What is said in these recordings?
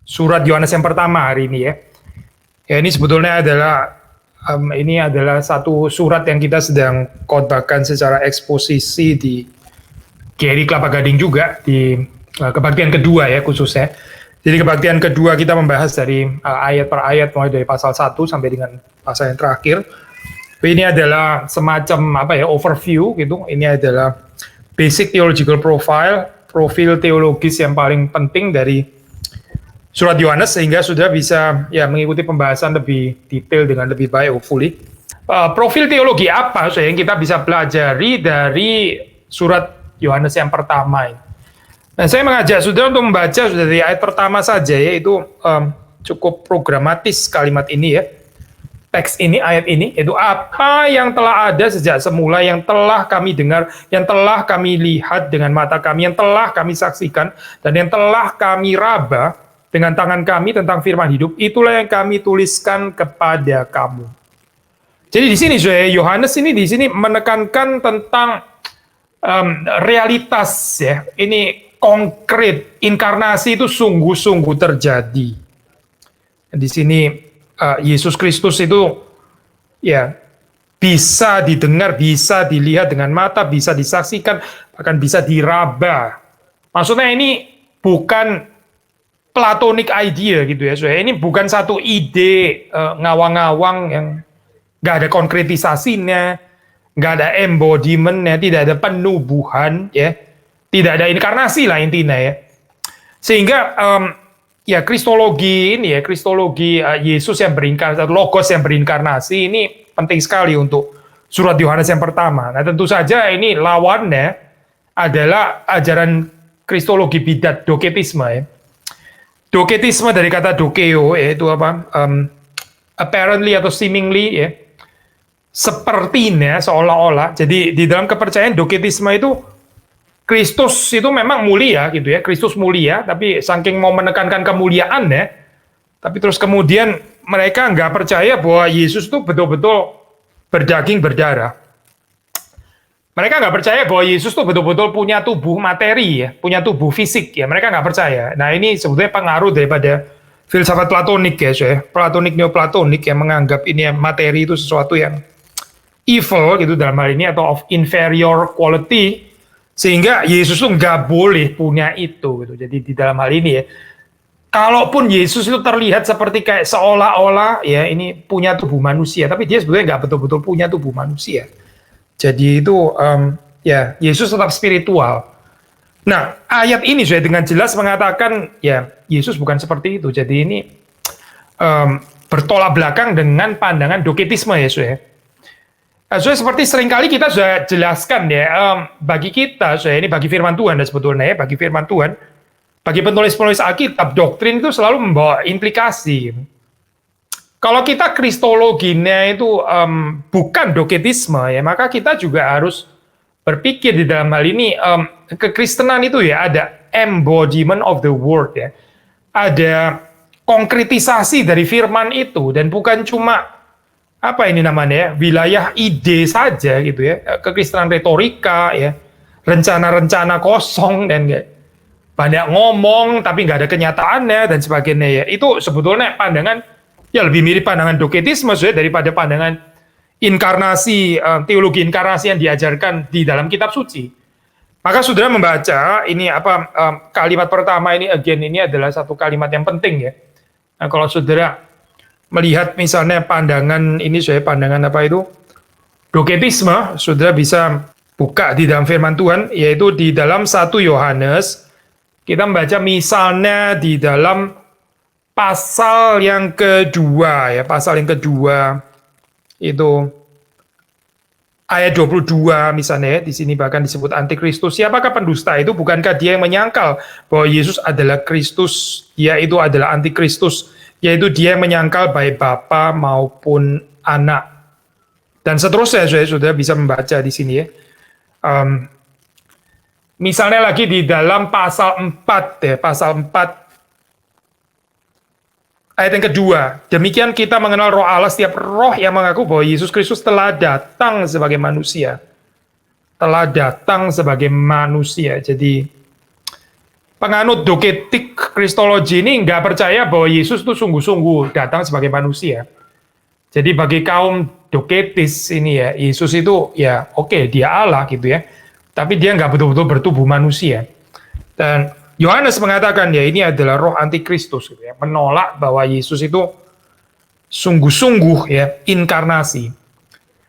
surat Yohanes yang pertama hari ini ya. Ya ini sebetulnya adalah satu surat yang kita sedang khotbahkan secara eksposisi di GRI Kelapa Gading juga di kebaktian kedua ya khususnya. Jadi kebaktian kedua kita membahas dari ayat per ayat mulai dari pasal 1 sampai dengan pasal yang terakhir. Ini adalah semacam overview gitu. Ini adalah basic theological profile, profil teologis yang paling penting dari surat Yohanes sehingga sudah bisa ya mengikuti pembahasan lebih detail dengan lebih baik hopefully. Profil teologi apa yang kita bisa pelajari dari surat Yohanes yang pertama ini? Nah, saya mengajak saudara untuk membaca sudah dari ayat pertama saja, yaitu cukup programatis kalimat ini ya. Teks ini, ayat ini, yaitu apa yang telah ada sejak semula, yang telah kami dengar, yang telah kami lihat dengan mata kami, yang telah kami saksikan, dan yang telah kami raba dengan tangan kami tentang firman hidup, itulah yang kami tuliskan kepada kamu. Jadi di sini, Yohanes ini di sini menekankan tentang realitas ya. Ini konkret, inkarnasi itu sungguh-sungguh terjadi. Di sini Yesus Kristus itu ya bisa didengar, bisa dilihat dengan mata, bisa disaksikan, bahkan bisa diraba. Maksudnya ini bukan platonic idea gitu ya. Ini bukan satu ide ngawang-ngawang yang nggak ada konkretisasinya, nggak ada embodimentnya, tidak ada penubuhan ya. Tidak ada inkarnasi lah intinya ya. Sehingga ya kristologi ini ya, kristologi Yesus yang berinkarnasi, Logos yang berinkarnasi ini penting sekali untuk surat Yohanes yang pertama. Nah tentu saja ini lawannya adalah ajaran kristologi bidat, doketisme ya. Doketisme dari kata dokeo yaitu apa? Apparently atau seemingly ya. Sepertinya seolah-olah. Jadi di dalam kepercayaan doketisme itu Kristus itu memang mulia gitu ya, Kristus mulia, tapi saking mau menekankan kemuliaannya, tapi terus kemudian mereka nggak percaya bahwa Yesus itu betul-betul berdaging berdarah. Mereka nggak percaya bahwa Yesus itu betul-betul punya tubuh materi ya, punya tubuh fisik ya, mereka nggak percaya. Nah ini sebetulnya pengaruh daripada filsafat platonik ya, platonik neoplatonik yang menganggap ini materi itu sesuatu yang evil gitu dalam hal ini atau of inferior quality. Sehingga Yesus tuh nggak boleh punya itu gitu. Jadi di dalam hal ini ya, kalaupun Yesus itu terlihat seperti kayak seolah-olah ya ini punya tubuh manusia, tapi dia sebetulnya nggak betul-betul punya tubuh manusia. Jadi itu ya Yesus tetap spiritual. Nah ayat ini sudah dengan jelas mengatakan ya Yesus bukan seperti itu. Jadi ini bertolak belakang dengan pandangan doketisme ya sudah. So, seperti seringkali kita sudah jelaskan ya, bagi kita, ini bagi firman Tuhan dan sebetulnya ya, bagi firman Tuhan, bagi penulis-penulis Alkitab, doktrin itu selalu membawa implikasi. Kalau kita kristologinya itu bukan doketisme ya, maka kita juga harus berpikir di dalam hal ini, kekristenan itu ya ada embodiment of the word ya, ada konkretisasi dari firman itu, dan bukan cuma apa ini namanya ya, wilayah ide saja gitu ya, kekristenan retorika ya, rencana-rencana kosong dan banyak ngomong tapi nggak ada kenyataannya dan sebagainya ya. Itu sebetulnya pandangan ya lebih mirip pandangan doketisme daripada pandangan inkarnasi, teologi inkarnasi yang diajarkan di dalam kitab suci. Maka saudara membaca ini kalimat pertama ini again ini adalah satu kalimat yang penting ya. Nah, kalau saudara melihat misalnya pandangan ini pandangan doketisme, saudara bisa buka di dalam firman Tuhan, yaitu di dalam 1 Yohanes, kita membaca misalnya di dalam pasal yang kedua ya, pasal yang kedua itu ayat 22 misalnya ya, di sini bahkan disebut antikristus. Siapakah pendusta itu? Bukankah dia yang menyangkal bahwa Yesus adalah Kristus, dia itu adalah antikristus, yaitu dia yang menyangkal baik Bapa maupun Anak. Dan seterusnya sudah bisa membaca di sini ya. Misalnya lagi di dalam pasal 4 ya, pasal 4 ayat yang kedua. Demikian kita mengenal roh Allah, setiap roh yang mengaku bahwa Yesus Kristus telah datang sebagai manusia. Telah datang sebagai manusia. Jadi penganut doketik kristologi ini nggak percaya bahwa Yesus itu sungguh-sungguh datang sebagai manusia. Jadi bagi kaum doketis ini ya, Yesus itu ya oke, dia Allah gitu ya, tapi dia nggak betul-betul bertubuh manusia. Dan Yohanes mengatakan ya ini adalah roh antikristus gitu ya, menolak bahwa Yesus itu sungguh-sungguh ya inkarnasi.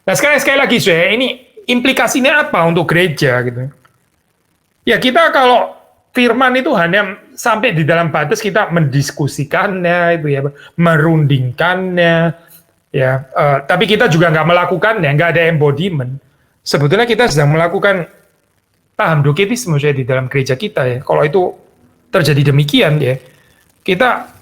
Nah sekali lagi saya ini implikasinya apa untuk gereja gitu? Ya kita kalau firman itu hanya sampai di dalam batas kita mendiskusikannya itu ya, merundingkannya ya, tapi kita juga nggak melakukannya, nggak ada embodiment. Sebetulnya kita sedang melakukan paham doketisme saya di dalam gereja kita ya. Kalau itu terjadi demikian ya, kita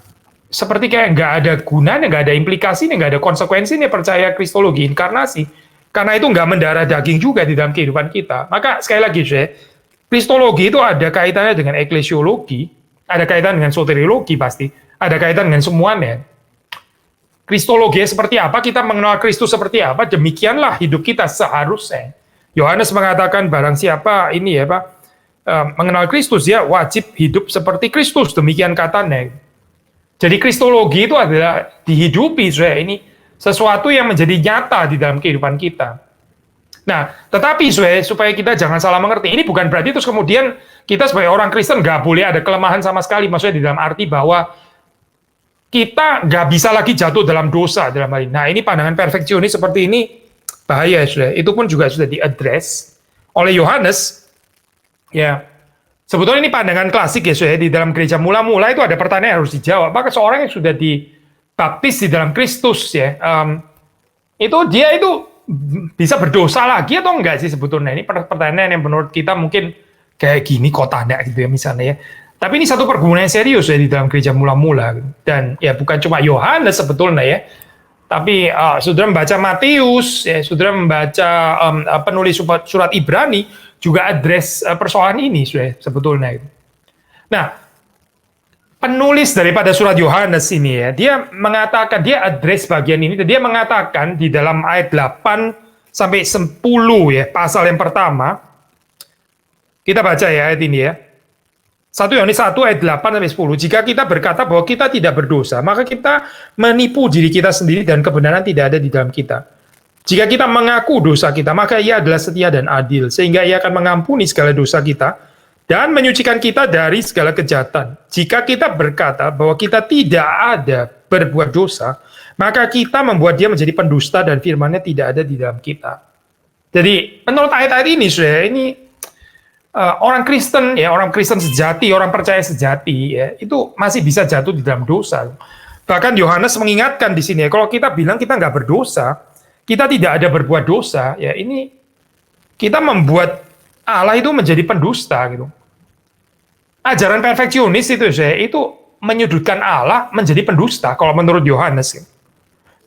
seperti kayak nggak ada gunanya, nggak ada implikasinya, nggak ada konsekuensinya percaya kristologi inkarnasi, karena itu nggak mendarah daging juga di dalam kehidupan kita. Maka sekali lagi saya, kristologi itu ada kaitannya dengan eklesiologi, ada kaitan dengan soteriologi pasti, ada kaitan dengan semuanya. Kristologi seperti apa, kita mengenal Kristus seperti apa, demikianlah hidup kita seharusnya. Yohanes mengatakan barang siapa ini ya Pak, mengenal Kristus ya wajib hidup seperti Kristus, demikian katanya. Jadi kristologi itu adalah dihidupi, saya ini sesuatu yang menjadi nyata di dalam kehidupan kita. Nah, tetapi supaya kita jangan salah mengerti, ini bukan berarti terus kemudian kita sebagai orang Kristen nggak boleh ada kelemahan sama sekali, maksudnya di dalam arti bahwa kita nggak bisa lagi jatuh dalam dosa dalam hal ini. Nah, ini pandangan perfeksionis seperti ini bahaya, saudara. Itu pun juga sudah diadres oleh Yohanes. Ya, sebetulnya ini pandangan klasik ya, saudara. Di dalam gereja mula-mula itu ada pertanyaan yang harus dijawab. Maka seorang yang sudah dibaptis di dalam Kristus ya, dia itu bisa berdosa lagi atau enggak sih sebetulnya? Ini pertanyaan yang menurut kita mungkin kayak gini kok tanda gitu ya misalnya ya. Tapi ini satu pergumulan yang serius ya di dalam gereja mula-mula. Dan ya bukan cuma Yohanes sebetulnya ya. Tapi saudara membaca Matius, ya, saudara membaca penulis surat Ibrani, juga address persoalan ini sebetulnya. Nah, penulis daripada surat Yohanes ini ya, dia mengatakan, dia address bagian ini, dia mengatakan di dalam ayat 8 sampai 10 ya, pasal yang pertama, kita baca ya ayat ini ya. 1 Yohanes 1 ayat 8 sampai 10. Jika kita berkata bahwa kita tidak berdosa, maka kita menipu diri kita sendiri dan kebenaran tidak ada di dalam kita. Jika kita mengaku dosa kita, maka Ia adalah setia dan adil, sehingga Ia akan mengampuni segala dosa kita dan menyucikan kita dari segala kejahatan. Jika kita berkata bahwa kita tidak ada berbuat dosa, maka kita membuat Dia menjadi pendusta dan firman-Nya tidak ada di dalam kita. Jadi menurut ayat-ayat ini, ini orang Kristen ya, orang Kristen sejati, orang percaya sejati ya, itu masih bisa jatuh di dalam dosa. Bahkan Yohanes mengingatkan di sini ya, kalau kita bilang kita nggak berdosa, kita tidak ada berbuat dosa, ya ini kita membuat Allah itu menjadi pendusta gitu. Ajaran perfeksionis itu menyudutkan Allah menjadi pendusta kalau menurut Yohanes.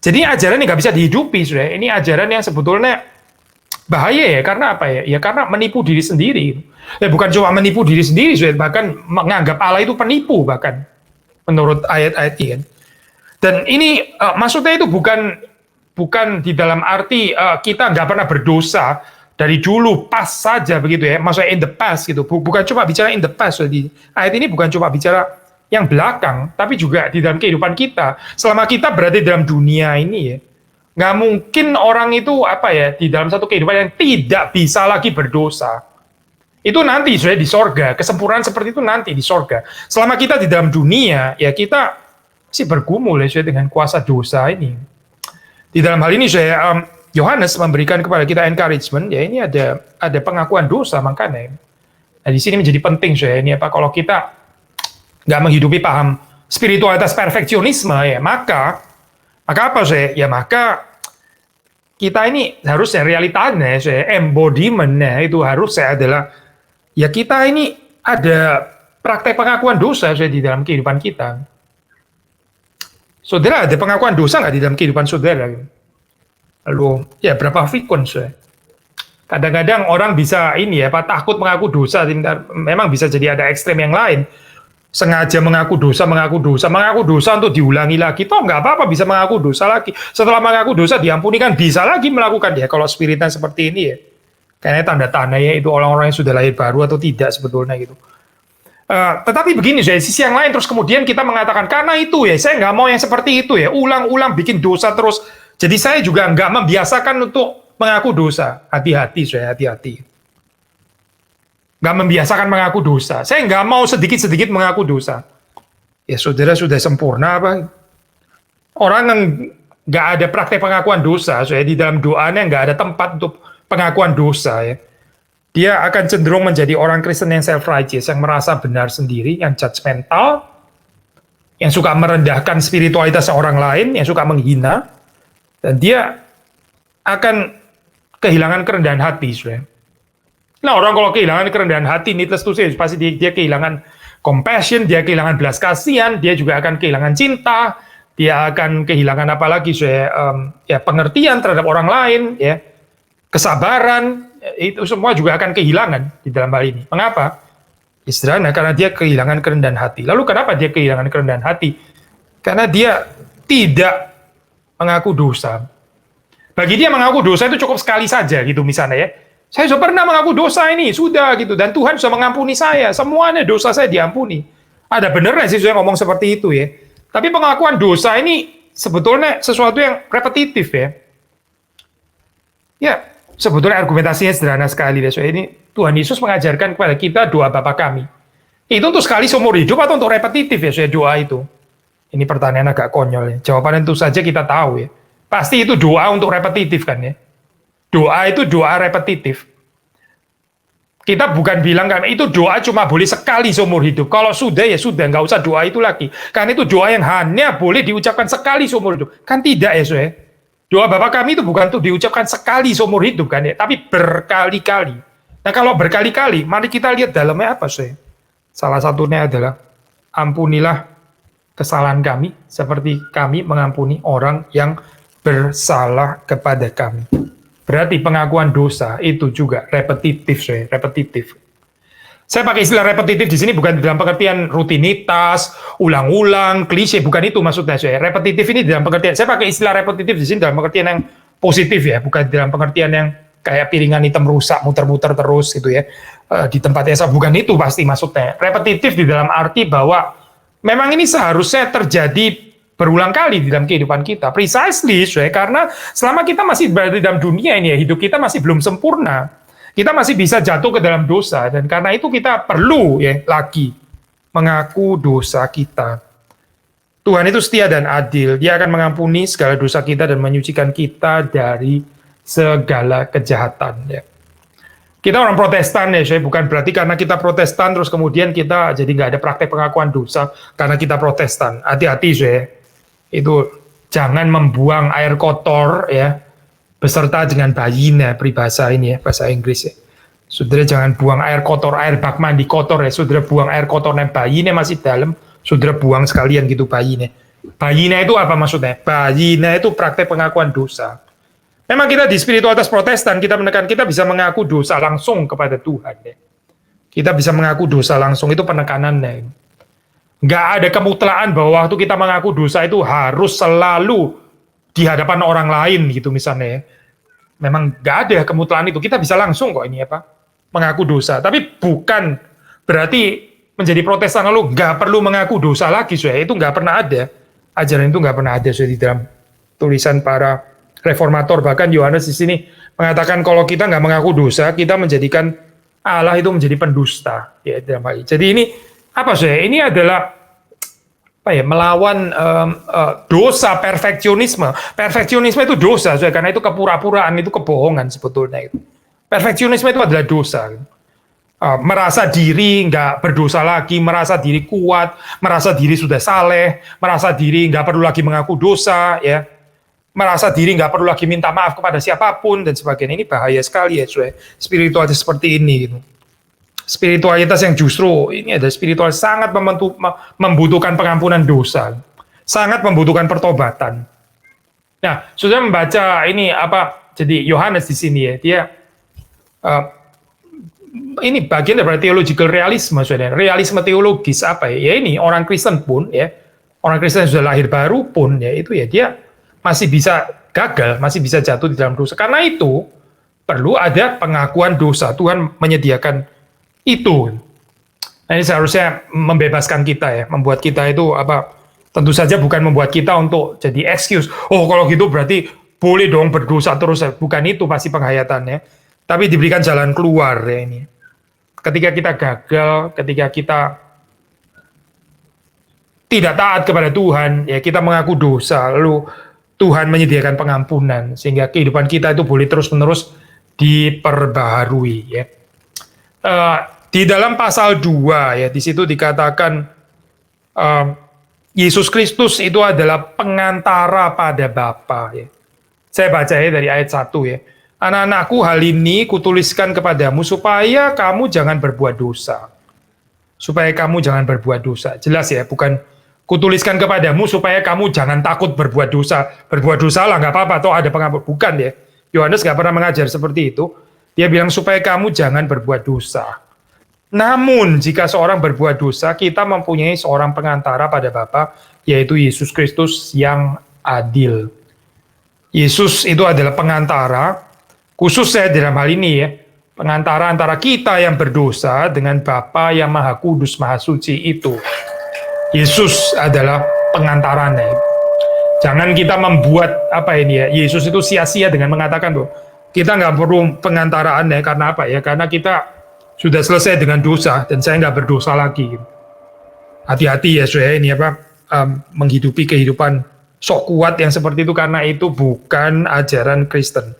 Jadi ajaran yang nggak bisa dihidupi, ini ajaran yang sebetulnya bahaya ya, karena apa ya? Ya karena menipu diri sendiri. Ya bukan cuma menipu diri sendiri, bahkan menganggap Allah itu penipu bahkan menurut ayat-ayat ini. Dan ini maksudnya itu bukan di dalam arti kita nggak pernah berdosa dari dulu pas saja begitu ya. Maksudnya in the past gitu. Bukan cuma bicara in the past. Di ayat ini bukan cuma bicara yang belakang, tapi juga di dalam kehidupan kita. Selama kita berada di dalam dunia ini ya, nggak mungkin orang itu di dalam satu kehidupan yang tidak bisa lagi berdosa. Itu nanti sudah di sorga, kesempurnaan seperti itu nanti di sorga. Selama kita di dalam dunia, ya kita masih bergumul ya dengan kuasa dosa ini. Di dalam hal ini Yohanes memberikan kepada kita encouragement, ya ini ada pengakuan dosa makanya. Nah di sini menjadi penting ini kalau kita nggak menghidupi paham spiritualitas perfeksionisme ya maka apa ya maka kita ini harusnya realitanya embodimentnya itu harusnya adalah ya kita ini ada praktek pengakuan dosa di dalam kehidupan kita. Saudara ada pengakuan dosa nggak di dalam kehidupan saudara? Lalu ya berapa frequent Kadang-kadang orang bisa takut mengaku dosa, memang bisa jadi ada ekstrem yang lain. Sengaja mengaku dosa untuk diulangi lagi. Toh nggak apa-apa bisa mengaku dosa lagi. Setelah mengaku dosa diampuni kan bisa lagi melakukan ya. Kalau spiritnya seperti ini ya. Kayaknya tanda-tandanya itu orang-orang yang sudah lahir baru atau tidak sebetulnya gitu. Tetapi begini, di sisi yang lain terus kemudian kita mengatakan karena itu ya saya nggak mau yang seperti itu ya, ulang-ulang bikin dosa terus. Jadi saya juga nggak membiasakan untuk mengaku dosa. Hati-hati, saya hati-hati. Nggak membiasakan mengaku dosa. Saya nggak mau sedikit-sedikit mengaku dosa. Ya saudara sudah sempurna apa? Orang yang nggak ada praktek pengakuan dosa, saya di dalam doanya nggak ada tempat untuk pengakuan dosa ya. Dia akan cenderung menjadi orang Kristen yang self-righteous, yang merasa benar sendiri, yang judgmental, yang suka merendahkan spiritualitas orang lain, yang suka menghina, dan dia akan kehilangan kerendahan hati. Saudara. Nah, orang kalau kehilangan kerendahan hati, needless to say, pasti dia kehilangan compassion, dia kehilangan belas kasihan, dia juga akan kehilangan cinta, dia akan kehilangan apalagi ya pengertian terhadap orang lain, ya kesabaran, itu semua juga akan kehilangan di dalam hal ini. Mengapa? Istilahnya karena dia kehilangan kerendahan hati. Lalu kenapa dia kehilangan kerendahan hati? Karena dia tidak mengaku dosa. Bagi dia mengaku dosa itu cukup sekali saja gitu misalnya ya. Saya sudah pernah mengaku dosa ini, sudah gitu. Dan Tuhan sudah mengampuni saya. Semuanya dosa saya diampuni. Ada benernya sih saya ngomong seperti itu ya. Tapi pengakuan dosa ini sebetulnya sesuatu yang repetitif ya. Ya, sebetulnya argumentasinya sederhana sekali deh. So, ini Tuhan Yesus mengajarkan kepada kita doa Bapa kami. Itu untuk sekali seumur hidup atau untuk repetitif ya saya doa itu? Ini pertanyaan agak konyol ya. Jawabannya tentu saja kita tahu ya. Pasti itu doa untuk repetitif kan ya. Doa itu doa repetitif. Kita bukan bilang kan itu doa cuma boleh sekali seumur hidup. Kalau sudah ya sudah, nggak usah doa itu lagi. Karena itu doa yang hanya boleh diucapkan sekali seumur hidup. Kan tidak ya saya. Doa Bapa kami itu bukan untuk diucapkan sekali seumur hidup kan ya, tapi berkali-kali. Nah kalau berkali-kali, mari kita lihat dalamnya apa sih? Salah satunya adalah ampunilah kesalahan kami seperti kami mengampuni orang yang bersalah kepada kami. Berarti pengakuan dosa itu juga repetitif, saya repetitif. Saya pakai istilah repetitif di sini bukan dalam pengertian rutinitas, ulang-ulang, klise, bukan itu maksudnya saya. Repetitif ini dalam pengertian, saya pakai istilah repetitif di sini dalam pengertian yang positif ya, bukan dalam pengertian yang kayak piringan hitam rusak, muter-muter terus gitu ya, di tempat yang sama, bukan itu pasti maksudnya. Repetitif di dalam arti bahwa memang ini seharusnya terjadi berulang kali di dalam kehidupan kita. Precisely, saya, karena selama kita masih berada di dalam dunia ini ya, hidup kita masih belum sempurna. Kita masih bisa jatuh ke dalam dosa, dan karena itu kita perlu ya lagi mengaku dosa kita. Tuhan itu setia dan adil, Dia akan mengampuni segala dosa kita dan menyucikan kita dari segala kejahatan. Ya. Kita orang Protestan ya, saya bukan berarti karena kita Protestan terus kemudian kita jadi nggak ada praktek pengakuan dosa karena kita Protestan. Hati-hati saya, itu jangan membuang air kotor ya. Beserta dengan bayinya, peribahasa ini ya, bahasa Inggris ya. Saudara jangan buang air kotor, air bak mandi kotor ya. Saudara buang air kotornya, bayinya masih dalam, saudara buang sekalian gitu bayinya. Bayinya itu apa maksudnya? Bayinya itu praktek pengakuan dosa. Memang kita di spiritualitas Protestan, kita menekan kita bisa mengaku dosa langsung kepada Tuhan ya. Kita bisa mengaku dosa langsung, itu penekanannya. Nggak ada kemutlaan bahwa waktu kita mengaku dosa itu harus selalu di hadapan orang lain gitu misalnya ya. Memang nggak ada kemutlaan itu, kita bisa langsung kok ini apa mengaku dosa, tapi bukan berarti menjadi Protestan lalu nggak perlu mengaku dosa lagi, saya itu nggak pernah ada, ajaran itu nggak pernah ada di dalam tulisan para reformator. Bahkan Yohanes di sini mengatakan kalau kita nggak mengaku dosa, kita menjadikan Allah itu menjadi pendusta ya dalam hal ini. Jadi ini apa saya, ini adalah melawan dosa perfeksionisme. Perfeksionisme itu dosa, karena itu kepura-puraan, itu kebohongan sebetulnya. Perfeksionisme itu adalah dosa. Merasa diri nggak berdosa lagi, merasa diri kuat, merasa diri sudah saleh, merasa diri nggak perlu lagi mengaku dosa, ya, merasa diri nggak perlu lagi minta maaf kepada siapapun dan sebagainya. Ini bahaya sekali ya, spiritualitas seperti ini. Gitu. Spiritualitas yang justru ini adalah spiritualitas sangat membutuhkan pengampunan dosa, sangat membutuhkan pertobatan. Nah, sudah membaca ini apa? Jadi Yohanes di sini ya, dia ini bagian dari theological realisme, saudara. Realisme teologis apa ya? Ya ini orang Kristen pun ya, orang Kristen yang sudah lahir baru pun ya itu ya dia masih bisa gagal, masih bisa jatuh di dalam dosa. Karena itu perlu ada pengakuan dosa. Tuhan menyediakan itu. Nah, ini seharusnya membebaskan kita ya, membuat kita itu apa? Tentu saja bukan membuat kita untuk jadi excuse. Oh, kalau gitu berarti boleh dong berdosa terus. Bukan itu pasti penghayatannya. Tapi diberikan jalan keluar ya ini. Ketika kita gagal, ketika kita tidak taat kepada Tuhan, ya kita mengaku dosa, lalu Tuhan menyediakan pengampunan sehingga kehidupan kita itu boleh terus-menerus diperbaharui ya. Di dalam pasal 2 ya, di situ dikatakan Yesus Kristus itu adalah pengantara pada Bapa ya. Saya baca ya dari ayat 1 ya. Anak-anakku, hal ini kutuliskan kepadamu supaya kamu jangan berbuat dosa. Supaya kamu jangan berbuat dosa. Jelas ya, bukan kutuliskan kepadamu supaya kamu jangan takut berbuat dosa. Berbuat dosa lah nggak apa-apa, toh ada pengampun. Bukan ya. Yohanes nggak pernah mengajar seperti itu. Dia bilang supaya kamu jangan berbuat dosa. Namun jika seorang berbuat dosa, kita mempunyai seorang pengantara pada Bapa, yaitu Yesus Kristus yang adil. Yesus itu adalah pengantara, khusus saya dalam hal ini ya, pengantara antara kita yang berdosa dengan Bapa yang Maha Kudus, Maha Suci itu. Yesus adalah pengantaranya. Jangan kita membuat apa ini ya, Yesus itu sia-sia dengan mengatakan bahwa kita nggak perlu pengantaraan ya, karena apa ya? Karena kita sudah selesai dengan dosa dan saya nggak berdosa lagi. Hati-hati ya saya ini apa menghidupi kehidupan sok kuat yang seperti itu, karena itu bukan ajaran Kristen.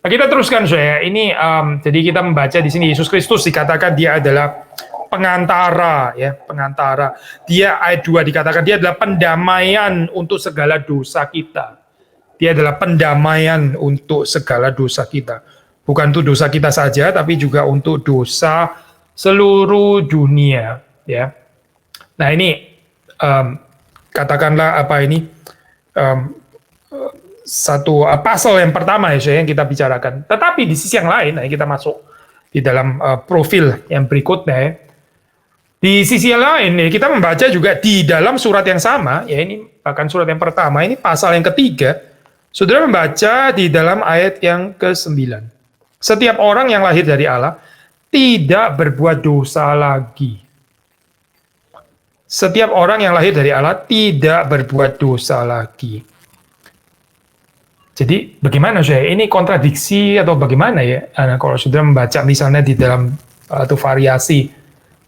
Nah, kita teruskan saya ini jadi kita membaca di sini Yesus Kristus dikatakan dia adalah pengantara ya, pengantara. Dia ayat 2 dikatakan dia adalah pendamaian untuk segala dosa kita. Dia adalah pendamaian untuk segala dosa kita. Bukan untuk dosa kita saja, tapi juga untuk dosa seluruh dunia. Ya. Nah ini katakanlah apa ini satu pasal yang pertama ya yang kita bicarakan. Tetapi di sisi yang lain, nah kita masuk di dalam profil yang berikutnya. Ya. Di sisi yang lain ya, kita membaca juga di dalam surat yang sama. Ya ini bahkan surat yang pertama ini pasal yang ketiga. Saudara membaca di dalam ayat yang ke-9. Setiap orang yang lahir dari Allah tidak berbuat dosa lagi. Setiap orang yang lahir dari Allah tidak berbuat dosa lagi. Jadi bagaimana saya? Ini kontradiksi atau bagaimana ya? Nah, kalau sudah membaca misalnya di dalam atau variasi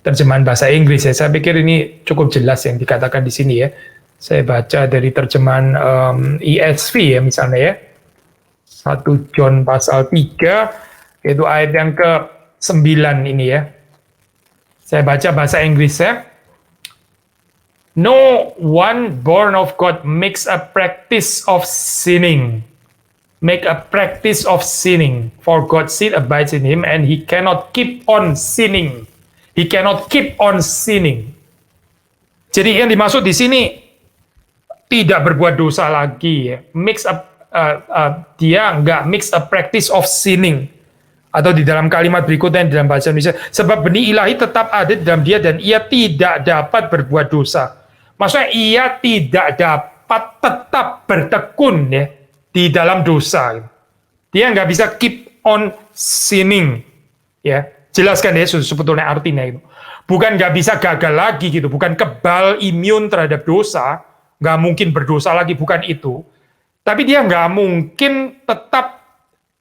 terjemahan bahasa Inggris ya, saya pikir ini cukup jelas yang dikatakan di sini ya. Saya baca dari terjemahan ESV ya misalnya ya. 1 John pasal 3, yaitu ayat yang ke-9 ini ya. Saya baca bahasa Inggris ya. No one born of God makes a practice of sinning. Make a practice of sinning. For God's seed abides in him and he cannot keep on sinning. He cannot keep on sinning. Jadi yang dimaksud di sini tidak berbuat dosa lagi ya. Dia nggak mix a practice of sinning, atau di dalam kalimat berikutnya dalam bahasa Indonesia, sebab benih ilahi tetap ada dalam dia dan ia tidak dapat berbuat dosa. Maksudnya ia tidak dapat tetap bertekun ya di dalam dosa. Dia nggak bisa keep on sinning ya. Jelaskan ya sebetulnya artinya itu. Bukan nggak bisa gagal lagi gitu, bukan kebal imun terhadap dosa, nggak mungkin berdosa lagi, bukan itu. Tapi dia nggak mungkin tetap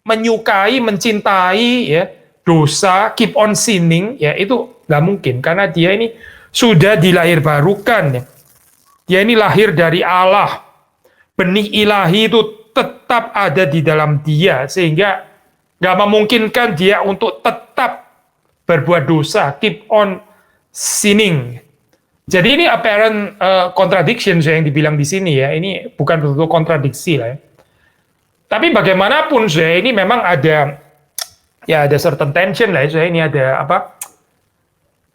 menyukai, mencintai ya dosa, keep on sinning ya, itu nggak mungkin karena dia ini sudah dilahirbarukan ya. Dia ini lahir dari Allah, benih ilahi itu tetap ada di dalam dia sehingga nggak memungkinkan dia untuk tetap berbuat dosa, keep on sinning. Jadi ini apparent contradiction yang dibilang di sini ya, ini bukan betul kontradiksi lah ya. Tapi bagaimanapun saya ini memang ada certain tension lah ya, saya ini ada apa?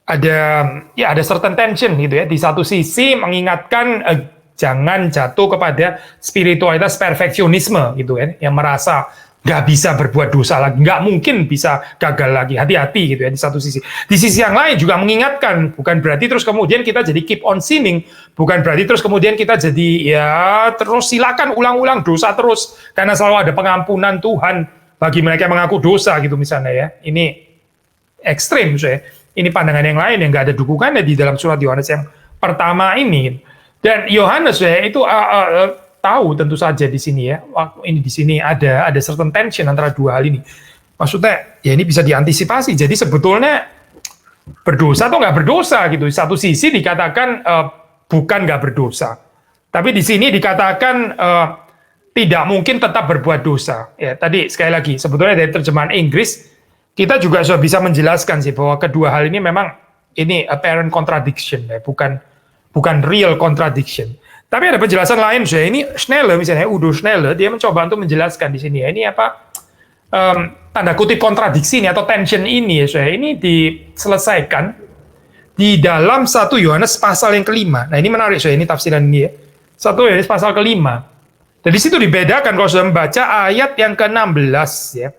Ada certain tension gitu ya. Di satu sisi mengingatkan jangan jatuh kepada spiritualitas perfeksionisme gitu ya, yang merasa nggak bisa berbuat dosa lagi, nggak mungkin bisa gagal lagi, hati-hati gitu ya di satu sisi. Di sisi yang lain juga mengingatkan, bukan berarti terus kemudian kita jadi keep on sinning, bukan berarti terus kemudian kita jadi ya terus silakan ulang-ulang dosa terus, karena selalu ada pengampunan Tuhan bagi mereka yang mengaku dosa gitu misalnya ya. Ini ekstrim saya. ini pandangan yang lain yang nggak ada dukungannya di dalam surat Yohanes yang pertama ini. Dan Yohanes ya itu tahu tentu saja di sini ya, waktu ini di sini ada certain tension antara dua hal ini. Maksudnya ya ini bisa diantisipasi. Jadi sebetulnya berdosa atau nggak berdosa gitu. Di satu sisi dikatakan bukan nggak berdosa, tapi di sini dikatakan tidak mungkin tetap berbuat dosa. Ya tadi sekali lagi sebetulnya dari terjemahan Inggris kita juga sudah bisa menjelaskan sih bahwa kedua hal ini memang ini apparent contradiction ya, bukan real contradiction. Tapi ada penjelasan lain saya. Ini Schneller misalnya Udo Schneller dia mencoba untuk menjelaskan di sini ya, ini apa tanda kutip kontradiksi ini atau tension ini ya saya, ini diselesaikan di dalam 1 Yohanes pasal yang kelima. Nah ini menarik saya, ini tafsiran ini ya. 1 Yohanes pasal kelima. Dan di situ dibedakan kalau sudah membaca ayat yang ke-16 ya.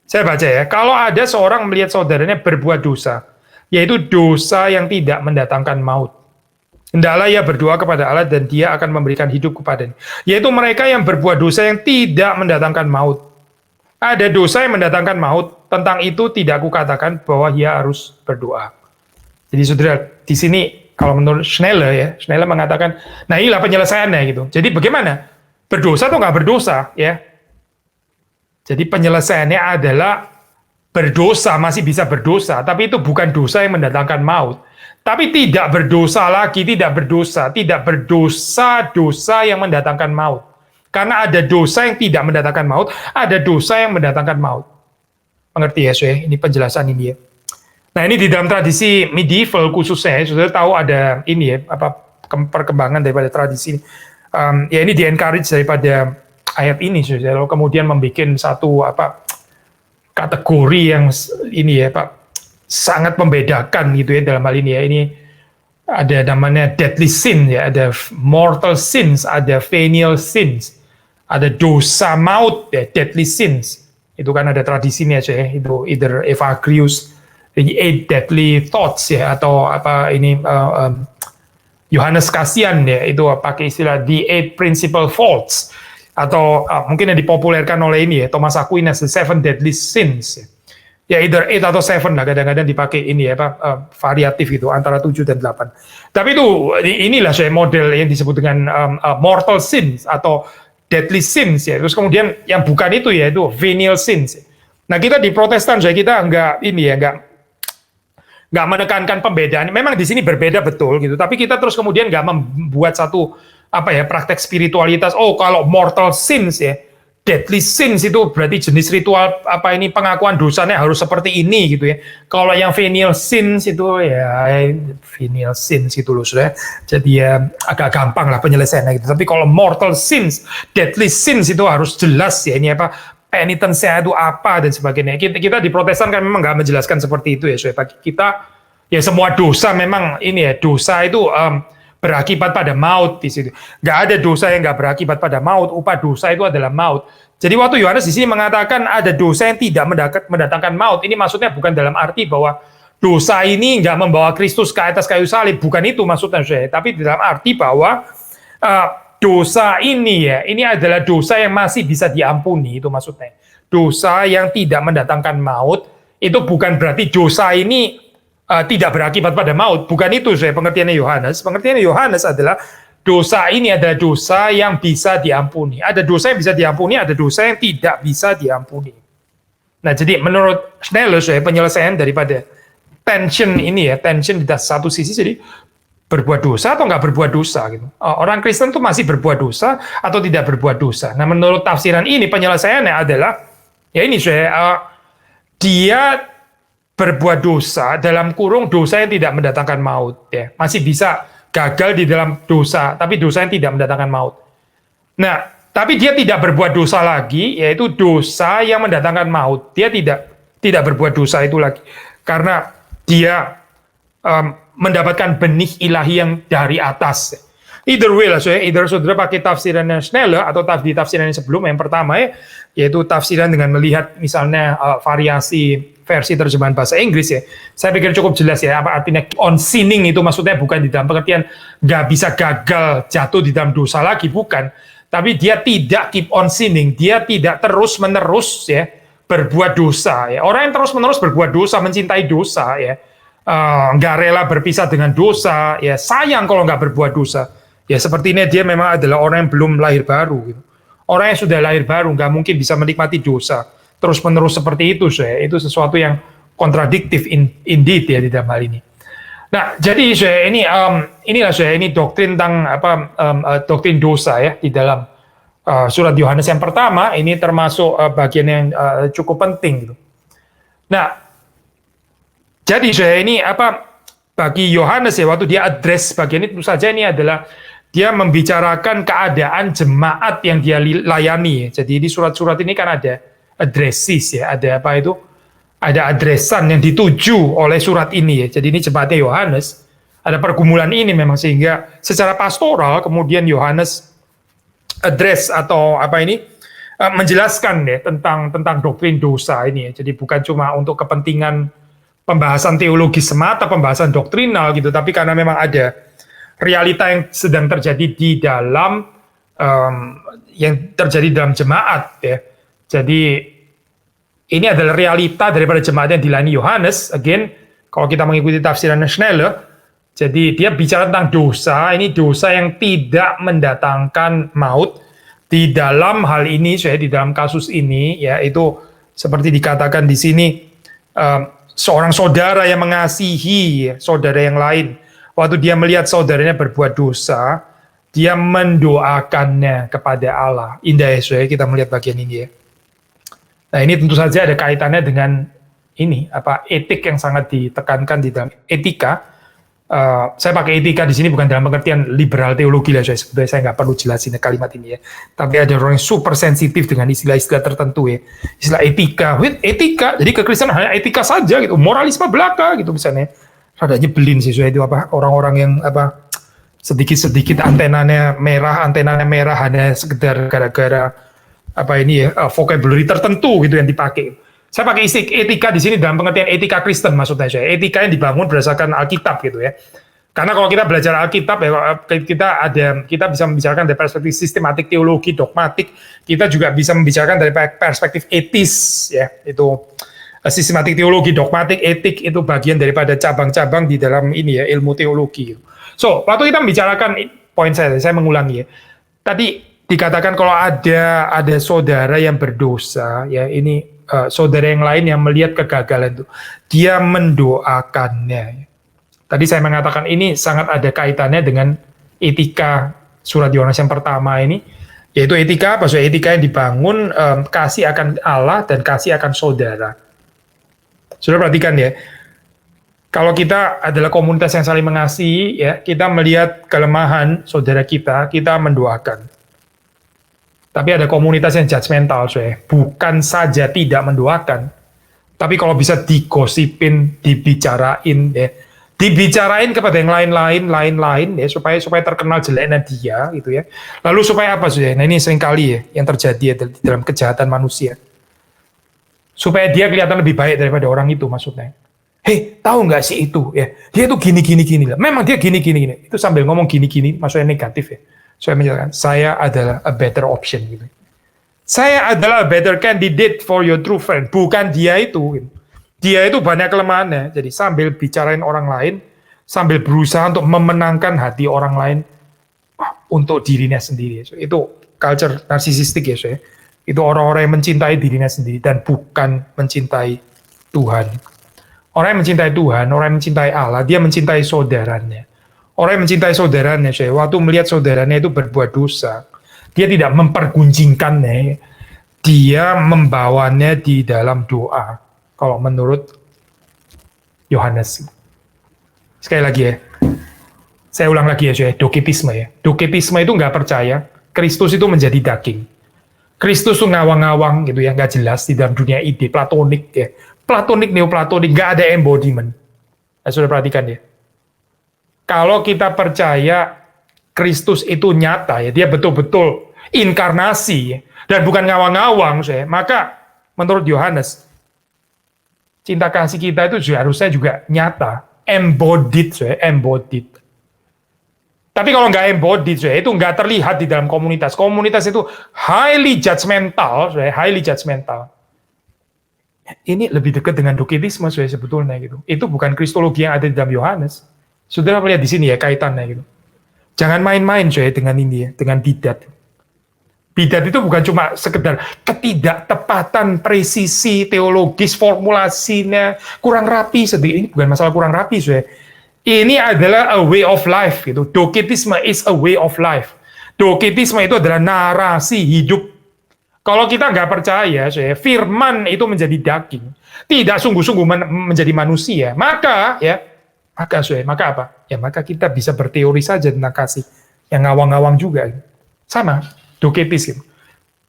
Saya baca ya, kalau ada seorang melihat saudaranya berbuat dosa, yaitu dosa yang tidak mendatangkan maut, hendaklah ia berdoa kepada Allah dan Dia akan memberikan hidup kepadanya. Yaitu mereka yang berbuat dosa yang tidak mendatangkan maut. Ada dosa yang mendatangkan maut, tentang itu tidak kukatakan bahwa ia harus berdoa. Jadi saudara, di sini kalau menurut Schneller ya, Schneller mengatakan, nah inilah penyelesaiannya gitu. Jadi bagaimana? Berdosa atau nggak berdosa ya? Jadi penyelesaiannya adalah berdosa, masih bisa berdosa, tapi itu bukan dosa yang mendatangkan maut. Tapi tidak berdosa lagi, tidak berdosa dosa yang mendatangkan maut. Karena ada dosa yang tidak mendatangkan maut, ada dosa yang mendatangkan maut. Mengerti ya, Soe? Ini penjelasan ini ya. Nah, ini di dalam tradisi medieval khususnya, sudah tahu ada ini ya, apa perkembangan daripada tradisi ini. Ya ini di-encourage daripada ayat ini, Saudara. Lalu kemudian membuat satu apa kategori yang ini ya, Pak, sangat membedakan gitu ya dalam hal ini ya. Ini ada namanya deadly sin ya, ada mortal sins, ada venial sins, ada dosa maut ya, deadly sins. Itu kan ada tradisinya aja ya, itu either Evagrius, the 8 deadly thoughts ya, atau apa ini Yohanes Cassian ya, itu pakai istilah the 8 principal faults, atau mungkin yang dipopulerkan oleh ini ya, Thomas Aquinas, the 7 deadly sins ya. Ya either 8 atau 7 lah, kadang-kadang dipakai ini ya, variatif itu antara 7 dan 8. Tapi itu inilah saya model yang disebut dengan mortal sins atau deadly sins ya. Terus kemudian yang bukan itu ya, itu venial sins. Nah kita di Protestan saya, kita enggak ini ya, enggak menekankan pembedaan. Memang di sini berbeda betul gitu, tapi kita terus kemudian enggak membuat satu apa ya, praktek spiritualitas. Oh kalau mortal sins ya, deadly sins itu berarti jenis ritual apa ini, pengakuan dosanya harus seperti ini gitu ya. Kalau yang venial sins itu ya venial sins itu loh sudah. Jadi ya agak gampang lah penyelesaiannya gitu. Tapi kalau mortal sins, deadly sins itu harus jelas ya, ini apa penitensnya itu apa dan sebagainya. Kita di Protestan kan memang nggak menjelaskan seperti itu ya. So, kita ya semua dosa memang ini ya, dosa itu berakibat pada maut di situ. Nggak ada dosa yang nggak berakibat pada maut. Upah dosa itu adalah maut. Jadi waktu Yohanes di sini mengatakan ada dosa yang tidak mendatangkan maut, ini maksudnya bukan dalam arti bahwa dosa ini nggak membawa Kristus ke atas kayu salib, bukan itu maksudnya saya. Tapi dalam arti bahwa dosa ini ya, ini adalah dosa yang masih bisa diampuni, itu maksudnya. Dosa yang tidak mendatangkan maut, itu bukan berarti dosa ini tidak berakibat pada maut, bukan itu saya pengertiannya Yohanes. Pengertiannya Yohanes adalah dosa ini adalah dosa yang bisa diampuni. Ada dosa yang bisa diampuni, ada dosa yang tidak bisa diampuni. Nah, jadi menurut Schneller saya, penyelesaian daripada tension ini ya, tension di satu sisi jadi berbuat dosa atau nggak berbuat dosa gitu. Orang Kristen itu masih berbuat dosa atau tidak berbuat dosa. Nah, menurut tafsiran ini penyelesaiannya adalah ya ini saya dia berbuat dosa dalam kurung dosa yang tidak mendatangkan maut ya. Masih bisa gagal di dalam dosa, tapi dosa yang tidak mendatangkan maut. Nah, tapi dia tidak berbuat dosa lagi, yaitu dosa yang mendatangkan maut. Dia tidak berbuat dosa itu lagi karena dia mendapatkan benih ilahi yang dari atas. Either way lah, either saudara pakai tafsirannya Schneller atau di tafsiran yang sebelumnya. Yang pertama ya, yaitu tafsiran dengan melihat misalnya variasi versi terjemahan bahasa Inggris ya. Saya pikir cukup jelas ya, apa artinya on sinning itu maksudnya bukan di dalam pengertian nggak bisa gagal jatuh di dalam dosa lagi, bukan. Tapi dia tidak keep on sinning, dia tidak terus-menerus ya berbuat dosa ya. Orang yang terus-menerus berbuat dosa, mencintai dosa ya, nggak rela berpisah dengan dosa ya, sayang kalau nggak berbuat dosa ya, sepertinya dia memang adalah orang yang belum lahir baru gitu. Orang yang sudah lahir baru nggak mungkin bisa menikmati dosa terus-menerus seperti itu, saya itu sesuatu yang kontradiktif indeed ya di dalam hal ini. Nah, jadi saya ini doktrin tentang doktrin dosa ya di dalam surat Yohanes yang pertama, ini termasuk bagian yang cukup penting gitu. Nah, jadi saya ini bagi Yohanes ya, waktu dia address bagian itu saja, ini adalah dia membicarakan keadaan jemaat yang dia layani ya. Jadi di surat-surat ini kan ada addresses ya, ada ada adresan yang dituju oleh surat ini ya. Jadi ini jemaatnya Yohanes, ada pergumulan ini memang, sehingga secara pastoral kemudian Yohanes address atau menjelaskan ya tentang doktrin dosa ini ya. Jadi bukan cuma untuk kepentingan pembahasan teologi semata, pembahasan doktrinal gitu, tapi karena memang ada realita yang sedang terjadi di dalam dalam jemaat ya. Jadi ini adalah realita daripada jemaat yang dilayani Yohanes. Again, kalau kita mengikuti tafsiran Schneller, jadi dia bicara tentang dosa. Ini dosa yang tidak mendatangkan maut. Di dalam hal ini, di dalam kasus ini, ya itu seperti dikatakan di sini, seorang saudara yang mengasihi saudara yang lain. Waktu dia melihat saudaranya berbuat dosa, dia mendoakannya kepada Allah. Indah ya, kita melihat bagian ini ya. Nah, ini tentu saja ada kaitannya dengan ini etik yang sangat ditekankan di dalam etika. Saya pakai etika di sini bukan dalam pengertian liberal teologi lah, sebetulnya saya nggak perlu jelasin kalimat ini ya. Tapi ada orang yang super sensitif dengan istilah-istilah tertentu ya. Istilah etika, etika. Jadi kekristenan hanya etika saja gitu, moralisme belaka gitu misalnya. Rada nyebelin sih itu orang-orang yang sedikit-sedikit antenanya merah hanya sekedar gara-gara vocabulary tertentu gitu yang dipakai. Saya pakai istilah etika di sini dalam pengertian etika Kristen, maksudnya saya. Etika yang dibangun berdasarkan Alkitab gitu ya. Karena kalau kita belajar Alkitab ya, kita bisa membicarakan dari perspektif sistematik, teologi, dogmatik. Kita juga bisa membicarakan dari perspektif etis ya. Itu sistematik teologi, dogmatik, etik itu bagian daripada cabang-cabang di dalam ini ya, ilmu teologi. So, waktu kita membicarakan poin saya mengulangi ya. Tadi dikatakan kalau ada saudara yang berdosa, ya ini saudara yang lain yang melihat kegagalan itu, dia mendoakannya. Tadi saya mengatakan ini sangat ada kaitannya dengan etika surat Yohanes yang pertama ini, yaitu etika etika yang dibangun kasih akan Allah dan kasih akan saudara. Sudah perhatikan ya, kalau kita adalah komunitas yang saling mengasihi, ya kita melihat kelemahan saudara kita mendoakan. Tapi ada komunitas yang judgmental, bukan saja tidak mendoakan, tapi kalau bisa digosipin, dibicarain kepada yang lain ya, supaya terkenal jeleknya dia gitu ya. Lalu supaya apa Nah ini seringkali ya yang terjadi ya, di dalam kejahatan manusia. Supaya dia kelihatan lebih baik daripada orang itu maksudnya. Hei, tahu nggak sih itu ya? Dia tuh gini lah. Memang dia gini. Itu sambil ngomong gini, maksudnya negatif ya. Saya menjelaskan, saya adalah a better option gitu. Saya adalah a better candidate for your true friend. Bukan dia itu. Gitu. Dia itu banyak kelemahannya. Jadi sambil bicarain orang lain, sambil berusaha untuk memenangkan hati orang lain untuk dirinya sendiri. So, itu culture narsisistik ya. So, itu orang-orang yang mencintai dirinya sendiri dan bukan mencintai Tuhan. Orang yang mencintai Tuhan, orang yang mencintai Allah, dia mencintai saudaranya. Orang yang mencintai saudaranya, waktu melihat saudaranya itu berbuat dosa, dia tidak mempergunjingkannya, dia membawanya di dalam doa. Kalau menurut Yohanes. Sekali lagi ya, saya ulang lagi ya, doketisme ya. Doketisme itu nggak percaya Kristus itu menjadi daging. Kristus itu ngawang-ngawang gitu ya, nggak jelas di dalam dunia ide, platonik ya. Platonik, neoplatonik, nggak ada embodiment. Nah, sudah perhatikan ya. Kalau kita percaya Kristus itu nyata ya, dia betul-betul inkarnasi ya, dan bukan ngawang-ngawang, maka menurut Yohanes cinta kasih kita itu harusnya juga nyata, embodied. Tapi kalau nggak embodied, itu nggak terlihat di dalam komunitas. Komunitas itu highly judgmental. Ini lebih dekat dengan doketisme sebetulnya gitu. Itu bukan kristologi yang ada di dalam Yohanes. Saudara melihat di sini ya kaitannya gitu. Jangan main-main dengan ini ya, dengan bidat. Bidat itu bukan cuma sekedar ketidaktepatan presisi teologis, formulasinya kurang rapi sedikit. Ini bukan masalah kurang rapi, ini adalah a way of life gitu. Doketisme is a way of life. Doketisme itu adalah narasi hidup. Kalau kita nggak percaya, firman itu menjadi daging, tidak sungguh-sungguh menjadi manusia, maka maka apa? Ya maka kita bisa berteori saja tentang kasih yang ngawang-ngawang juga. Sama, doketis gitu.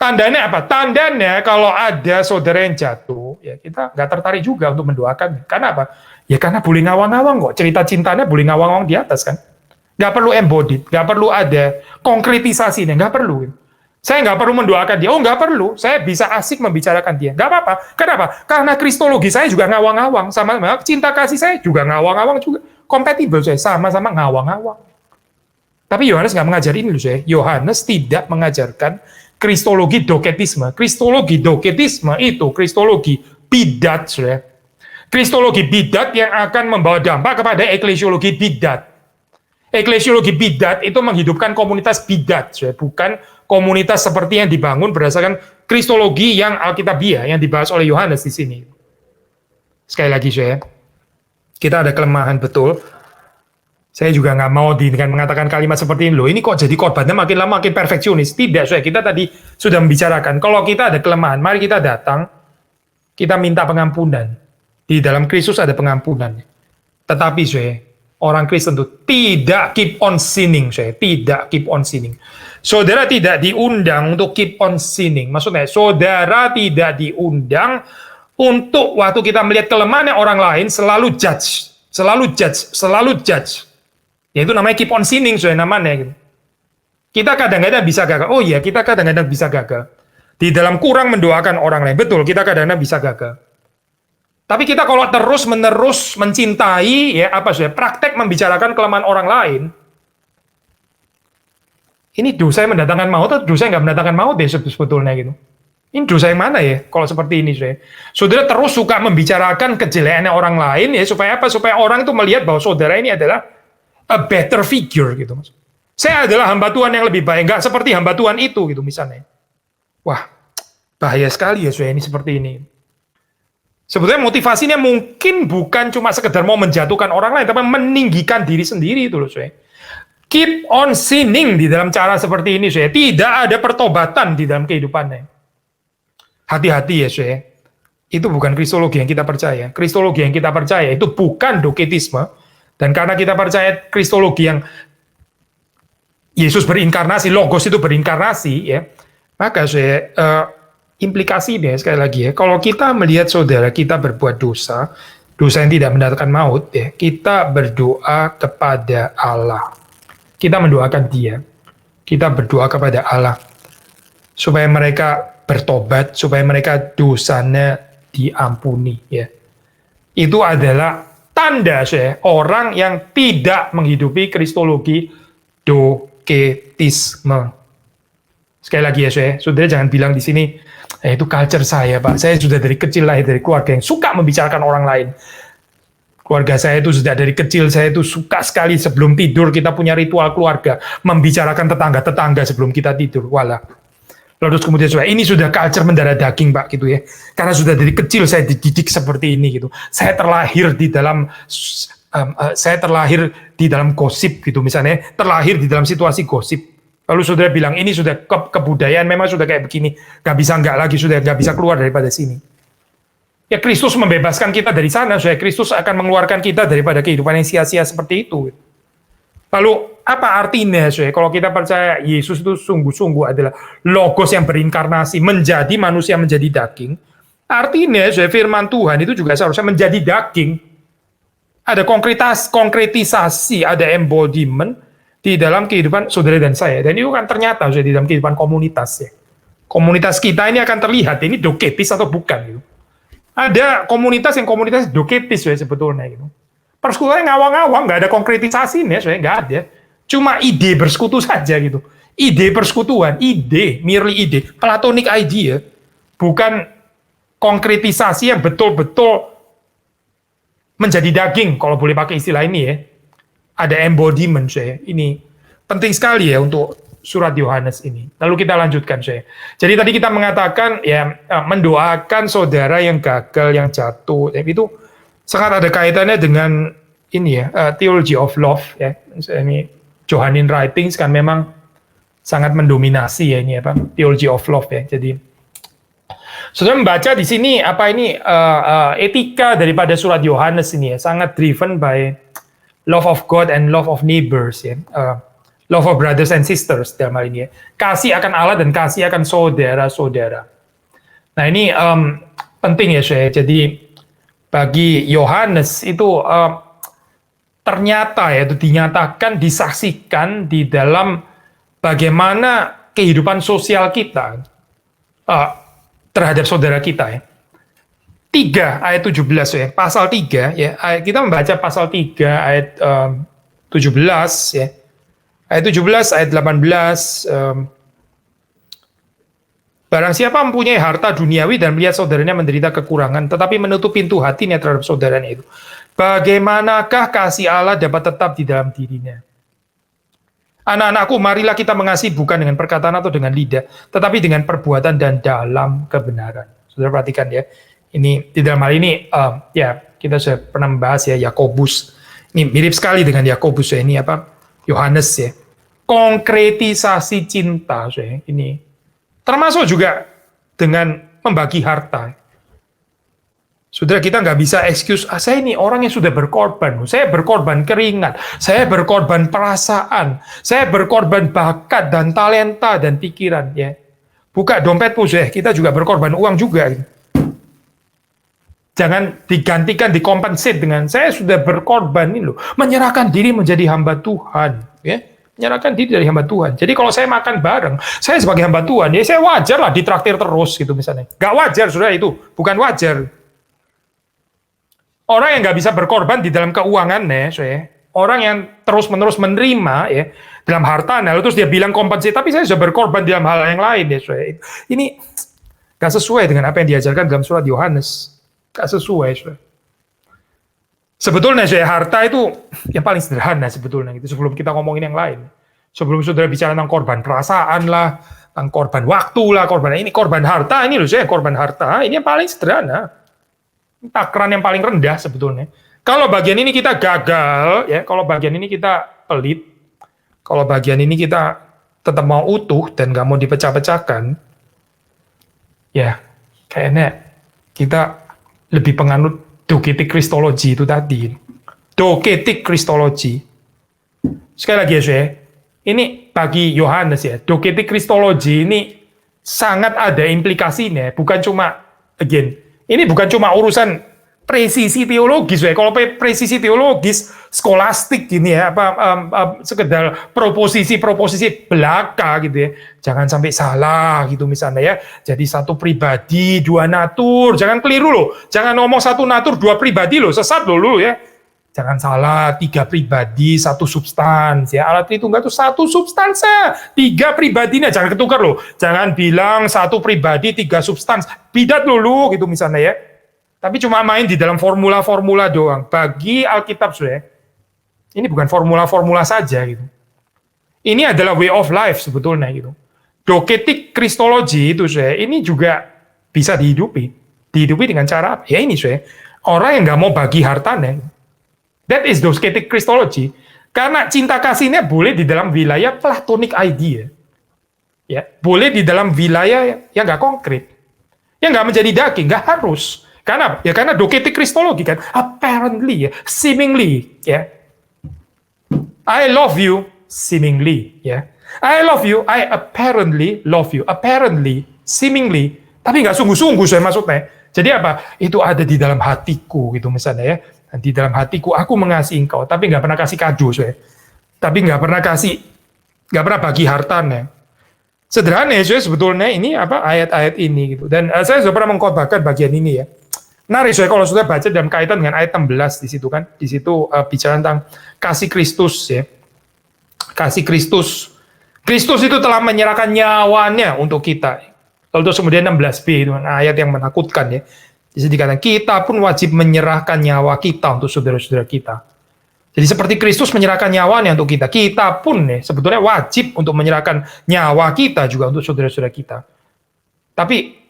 Tandanya apa? Tandanya kalau ada saudara yang jatuh, ya kita nggak tertarik juga untuk mendoakan. Karena apa? Ya karena boleh ngawang-ngawang kok. Cerita cintanya boleh ngawang-ngawang di atas kan. Nggak perlu embodied, nggak perlu ada konkretisasinya, nggak perlu. Saya nggak perlu mendoakan dia. Oh, nggak perlu. Saya bisa asik membicarakan dia. Nggak apa-apa. Kenapa? Karena kristologi saya juga ngawang-ngawang. Sama cinta kasih saya juga ngawang-ngawang juga. Kompatibel, sama-sama ngawang-ngawang. Tapi Yohanes nggak mengajari ini, Yohanes tidak mengajarkan kristologi doketisme. Kristologi doketisme itu kristologi bidat, Kristologi bidat yang akan membawa dampak kepada eklesiologi bidat. Eklesiologi bidat itu menghidupkan komunitas bidat, bukan komunitas seperti yang dibangun berdasarkan kristologi yang alkitabiah yang dibahas oleh Yohanes di sini. Sekali lagi, kita ada kelemahan betul. Saya juga nggak mau dengan mengatakan kalimat seperti ini, loh ini kok jadi korbannya makin lama makin perfeksionis. Tidak, kita tadi sudah membicarakan, kalau kita ada kelemahan, mari kita datang, kita minta pengampunan. Di dalam Kristus ada pengampunan. Tetapi, orang Kristen itu tidak keep on sinning, tidak keep on sinning. Saudara tidak diundang untuk keep on sinning. Maksudnya, saudara tidak diundang untuk waktu kita melihat kelemahan orang lain selalu judge. Ya itu namanya keep on sinning, namanya. Kita kadang-kadang bisa gagal. Oh iya, kita kadang-kadang bisa gagal. Di dalam kurang mendoakan orang lain. Betul, kita kadang-kadang bisa gagal. Tapi kita kalau terus-menerus mencintai, praktek membicarakan kelemahan orang lain, ini dosa yang mendatangkan maut atau dosa yang nggak mendatangkan maut sebetulnya gitu. Ini dosa yang mana ya kalau seperti ini, Saudara terus suka membicarakan kejelekannya orang lain, supaya apa? Supaya orang itu melihat bahwa saudara ini adalah a better figure gitu. Saya adalah hamba Tuhan yang lebih baik, nggak seperti hamba Tuhan itu gitu misalnya. Wah, bahaya sekali ini seperti ini. Sebetulnya motivasinya mungkin bukan cuma sekedar mau menjatuhkan orang lain, tapi meninggikan diri sendiri itu loh, Keep on sinning di dalam cara seperti ini, Tidak ada pertobatan di dalam kehidupannya. Hati-hati Itu bukan kristologi yang kita percaya. Kristologi yang kita percaya itu bukan doketisme. Dan karena kita percaya kristologi yang Yesus berinkarnasi, Logos itu berinkarnasi, maka implikasi deh sekali lagi kalau kita melihat saudara kita berbuat dosa yang tidak mendatangkan maut, kita berdoa kepada Allah. Kita mendoakan dia. Kita berdoa kepada Allah supaya mereka bertobat, supaya mereka dosanya diampuni, Itu adalah tanda orang yang tidak menghidupi kristologi doketisme. Sekali lagi saudara jangan bilang di sini, itu culture saya, Pak. Saya sudah dari kecil lahir dari keluarga yang suka membicarakan orang lain. Keluarga saya itu sudah dari kecil, saya itu suka sekali sebelum tidur kita punya ritual keluarga, membicarakan tetangga-tetangga sebelum kita tidur. Walah. Lalu kemudian ini sudah culture mendarah daging, Pak, gitu Karena sudah dari kecil saya dididik seperti ini gitu. Saya terlahir di dalam gosip gitu misalnya, terlahir di dalam situasi gosip. Lalu saudara bilang, ini sudah kebudayaan, memang sudah kayak begini. Nggak bisa nggak lagi, sudah nggak bisa keluar daripada sini. Ya Kristus membebaskan kita dari sana, Kristus akan mengeluarkan kita daripada kehidupan yang sia-sia seperti itu. Lalu, apa artinya, kalau kita percaya Yesus itu sungguh-sungguh adalah Logos yang berinkarnasi, menjadi manusia, menjadi daging. Artinya, firman Tuhan itu juga seharusnya menjadi daging. Ada konkretisasi, ada embodiment, di dalam kehidupan saudara dan saya. Dan itu kan ternyata di dalam kehidupan komunitas Komunitas kita ini akan terlihat ini doketis atau bukan gitu. Ada komunitas doketis sebetulnya gitu. Persekutuan ngawang-ngawang, nggak ada konkretisasinya, nggak ada. Cuma ide bersekutu saja gitu. Ide persekutuan, merely ide, platonic idea, bukan konkretisasi yang betul-betul menjadi daging, kalau boleh pakai istilah ini ya. Ada embodiment saya. Ini penting sekali ya untuk surat Yohanes ini. Lalu kita lanjutkan saya. Jadi tadi kita mengatakan ya mendoakan saudara yang gagal, yang jatuh. Itu sangat ada kaitannya dengan ini ya, theology of love ya. Ini Johannine writings kan memang sangat mendominasi ya ini apa? Theology of love ya. Jadi saudara membaca di sini apa ini etika daripada surat Yohanes ini ya, sangat driven by love of God and love of neighbors ya. Love of brothers and sisters dalam hal ini ya. Kasih akan Allah dan kasih akan saudara-saudara. Nah ini penting ya saya. Jadi bagi Yohanes itu ternyata ya itu dinyatakan, disaksikan di dalam bagaimana kehidupan sosial kita terhadap saudara kita ya. 3 ayat 17 ya, pasal 3 ya, kita membaca pasal 3 ayat 17 ya. Ayat 17, ayat 18, barang siapa mempunyai harta duniawi dan melihat saudaranya menderita kekurangan, tetapi menutup pintu hatinya terhadap saudaranya itu, bagaimanakah kasih Allah dapat tetap di dalam dirinya? Anak-anakku, marilah kita mengasihi bukan dengan perkataan atau dengan lidah, tetapi dengan perbuatan dan dalam kebenaran. Saudara perhatikan ya, ini di dalam hal ini ya kita sudah pernah membahas ya Yakobus. Ini mirip sekali dengan Yakobus ya, ini apa? Yohanes ya. Konkretisasi cinta ya, ini termasuk juga dengan membagi harta. Saudara, kita nggak bisa excuse, saya ini orang yang sudah berkorban, saya berkorban keringat, saya berkorban perasaan, saya berkorban bakat dan talenta dan pikiran ya. Buka dompetmu ya, kita juga berkorban uang juga. Jangan digantikan, dikompensate dengan saya sudah berkorban ini loh, menyerahkan diri menjadi hamba Tuhan, ya, menyerahkan diri dari hamba Tuhan. Jadi kalau saya makan bareng, saya sebagai hamba Tuhan, ya saya wajar lah ditraktir terus gitu misalnya. Gak wajar, saudara, itu bukan wajar. Orang yang nggak bisa berkorban di dalam keuangannya, saya, orang yang terus-menerus menerima ya dalam harta, lalu terus dia bilang kompensasi, tapi saya sudah berkorban dalam hal yang lain ya, saya. Ini gak sesuai dengan apa yang diajarkan dalam surat Yohanes. Gak sesuai, saudara. Sebetulnya saya harta itu yang paling sederhana sebetulnya gitu. Sebelum kita ngomongin yang lain, sebelum saudara bicara tentang korban perasaan lah, tentang korban waktu lah, korban ini, korban harta ini loh saya korban harta. Ini yang paling sederhana, takaran yang paling rendah sebetulnya. Kalau bagian ini kita gagal, ya, kalau bagian ini kita pelit, kalau bagian ini kita tetap mau utuh dan nggak mau dipecah-pecahkan, ya kayaknya kita lebih penganut doketik kristologi itu tadi. Doketik kristologi. Sekali lagi ya, saya. Ini bagi Yohanes ya, doketik kristologi ini sangat ada implikasinya, bukan cuma ini bukan cuma urusan presisi teologis ya. Kalau presisi teologis skolastik gini ya, sekedar proposisi belaka gitu ya. Jangan sampai salah gitu misalnya ya. Jadi satu pribadi, dua natur, jangan keliru loh. Jangan ngomong satu natur, dua pribadi loh, sesat loh ya. Jangan salah, 3 pribadi, 1 substans ya. Allah Tritunggal itu 1 substansa, 3 pribadinya, jangan ketukar loh. Jangan bilang 1 pribadi, 3 substans. Bidat loh gitu misalnya ya. Tapi cuma main di dalam formula-formula doang. Bagi Alkitab, saudara, ini bukan formula-formula saja gitu. Ini adalah way of life sebetulnya gitu. Doketik kristologi itu, saudara, ini juga bisa dihidupi. Dihidupi dengan cara apa? Ya ini, saudara. Orang yang nggak mau bagi hartanya. That is doketik kristologi. Karena cinta kasihnya boleh di dalam wilayah platonic idea. Ya, boleh di dalam wilayah yang nggak konkret. Yang nggak menjadi daging, nggak harus. Karena doketik kristologi kan, apparently, ya, seemingly, ya. I love you, seemingly, ya. I love you, I apparently love you, apparently, seemingly, tapi nggak sungguh-sungguh saya maksudnya. Jadi apa? Itu ada di dalam hatiku gitu misalnya ya. Di dalam hatiku aku mengasihi engkau, tapi nggak pernah kasih kado saya. Tapi nggak pernah bagi hartanya. Sederhana ya sebetulnya ini apa ayat-ayat ini gitu. Dan saya sudah pernah mengkhotbahkan bagian ini ya. Menarik saya kalau sudah baca dalam kaitan dengan ayat 16 di situ kan. Di situ bicara tentang kasih Kristus ya. Kasih Kristus. Kristus itu telah menyerahkan nyawanya untuk kita. Lalu terus kemudian 16b itu ayat yang menakutkan ya. Di sini dikatakan kita pun wajib menyerahkan nyawa kita untuk saudara-saudara kita. Jadi seperti Kristus menyerahkan nyawanya untuk kita, kita pun nih sebetulnya wajib untuk menyerahkan nyawa kita juga untuk saudara-saudara kita. Tapi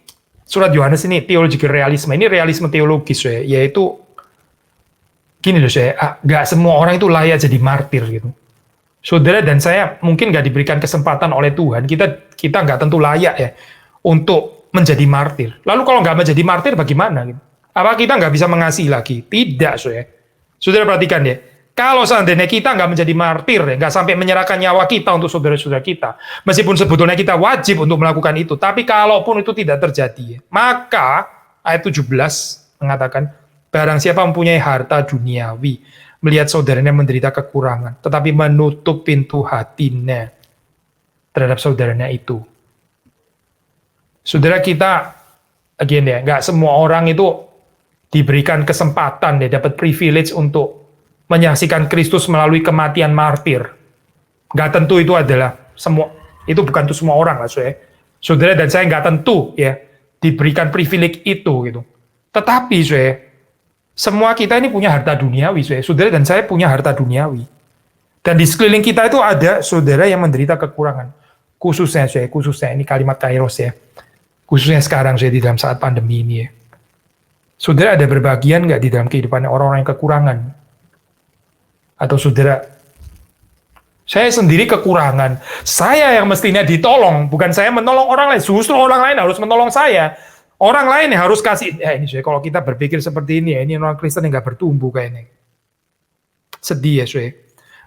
surat Yohanes ini theological realisme, ini realisme teologis ya, yaitu gini loh saya, nggak semua orang itu layak jadi martir gitu. Saudara dan saya mungkin nggak diberikan kesempatan oleh Tuhan, kita nggak tentu layak ya untuk menjadi martir. Lalu kalau nggak menjadi martir bagaimana? Gitu? Apa kita nggak bisa mengasihi lagi? Tidak, saudara perhatikan ya. Kalau seandainya kita nggak menjadi martir, ya, nggak sampai menyerahkan nyawa kita untuk saudara-saudara kita, meskipun sebetulnya kita wajib untuk melakukan itu, tapi kalaupun itu tidak terjadi, ya, maka ayat 17 mengatakan, barang siapa mempunyai harta duniawi, melihat saudaranya menderita kekurangan, tetapi menutup pintu hatinya terhadap saudaranya itu. Saudara kita, again ya, nggak semua orang itu diberikan kesempatan, ya, dapat privilege untuk menyaksikan Kristus melalui kematian martir. Nggak tentu itu adalah semua, itu bukan untuk semua orang lah, saudara dan saya nggak tentu ya diberikan privilege itu gitu. Tetapi semua kita ini punya harta duniawi, saudara dan saya punya harta duniawi. Dan di sekeliling kita itu ada saudara yang menderita kekurangan. Khususnya ini kalimat kairos ya. Khususnya sekarang di dalam saat pandemi ini ya. Saudara ada berbagian nggak di dalam kehidupan orang-orang yang kekurangan? Atau saudara, saya sendiri kekurangan, saya yang mestinya ditolong, bukan saya menolong orang lain, justru orang lain harus menolong saya. Orang lain yang harus kasih, ini kalau kita berpikir seperti ini ya, ini orang Kristen yang nggak bertumbuh kayaknya. Sedih ya,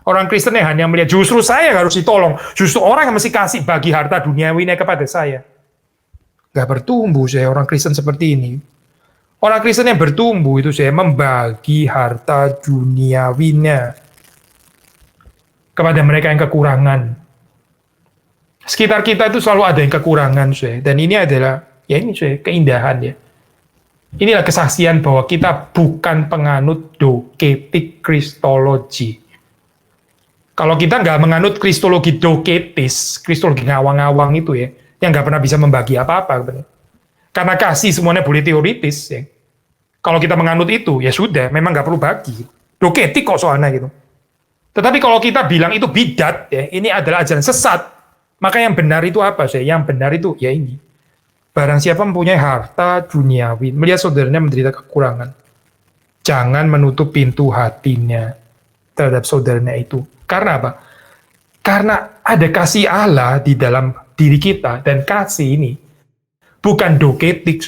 orang Kristen yang hanya melihat justru saya yang harus ditolong, justru orang yang mesti kasih bagi harta duniawinya kepada saya. Nggak bertumbuh orang Kristen seperti ini. Orang Kristen yang bertumbuh itu membagi harta duniawinya kepada mereka yang kekurangan. Sekitar kita itu selalu ada yang kekurangan, dan ini adalah ya ini keindahan ya. Inilah kesaksian bahwa kita bukan penganut doketik kristologi. Kalau kita nggak menganut kristologi doketis, kristologi ngawang-ngawang itu ya, yang nggak pernah bisa membagi apa-apa. Karena kasih semuanya boleh teoritis ya. Kalau kita menganut itu, ya sudah, memang nggak perlu bagi. Doketik kok soalnya gitu. Tetapi kalau kita bilang itu bidat, ya, ini adalah ajaran sesat, maka yang benar itu apa? Yang benar itu ya ini. Barang siapa mempunyai harta duniawi, melihat saudaranya menderita kekurangan, jangan menutup pintu hatinya terhadap saudaranya itu. Karena apa? Karena ada kasih Allah di dalam diri kita, dan kasih ini bukan doketik,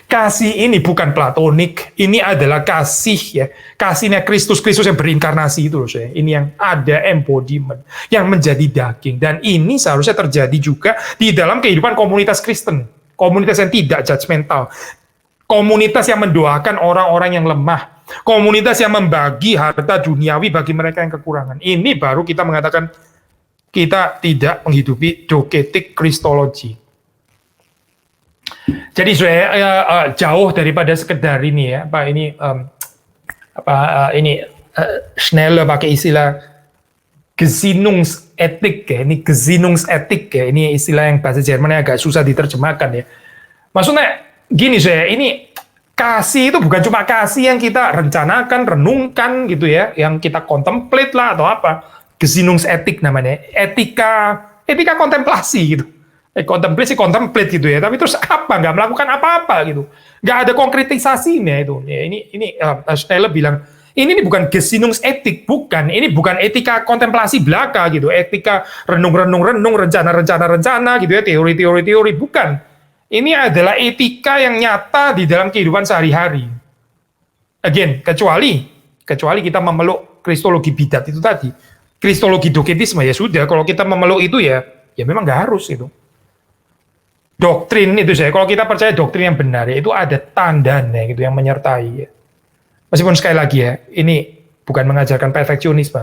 kasih ini bukan platonik, ini adalah kasih ya, kasihnya Kristus yang berinkarnasi itu ini yang ada embodiment, yang menjadi daging, dan ini seharusnya terjadi juga di dalam kehidupan komunitas Kristen, komunitas yang tidak judgmental, komunitas yang mendoakan orang-orang yang lemah, komunitas yang membagi harta duniawi bagi mereka yang kekurangan. Ini baru kita mengatakan kita tidak menghidupi doketik kristologi. Jadi jauh daripada sekedar ini ya, Schnelle pakai istilah Gesinnungsethik ya, ini Gesinnungsethik ya, ini istilah yang bahasa Jerman agak susah diterjemahkan ya. Maksudnya gini ini kasih itu bukan cuma kasih yang kita rencanakan, renungkan gitu ya, yang kita contemplate lah atau apa, Gesinnungsethik namanya, etika kontemplasi gitu. Kontemplate gitu ya, tapi terus apa? Nggak melakukan apa-apa gitu, nggak ada konkretisasinya itu. Ya, ini Schnelle bilang ini bukan Gesinnungsethik, bukan. Ini bukan etika kontemplasi belaka gitu, etika renung, rencana gitu ya, teori, bukan. Ini adalah etika yang nyata di dalam kehidupan sehari-hari. Again, kecuali kita memeluk kristologi bidat itu tadi, kristologi doketisme ya sudah. Kalau kita memeluk itu ya memang nggak harus itu. Doktrin itu kalau kita percaya doktrin yang benar ya itu ada tandanya gitu yang menyertai ya. Meskipun sekali lagi ya, ini bukan mengajarkan perfeksionisme.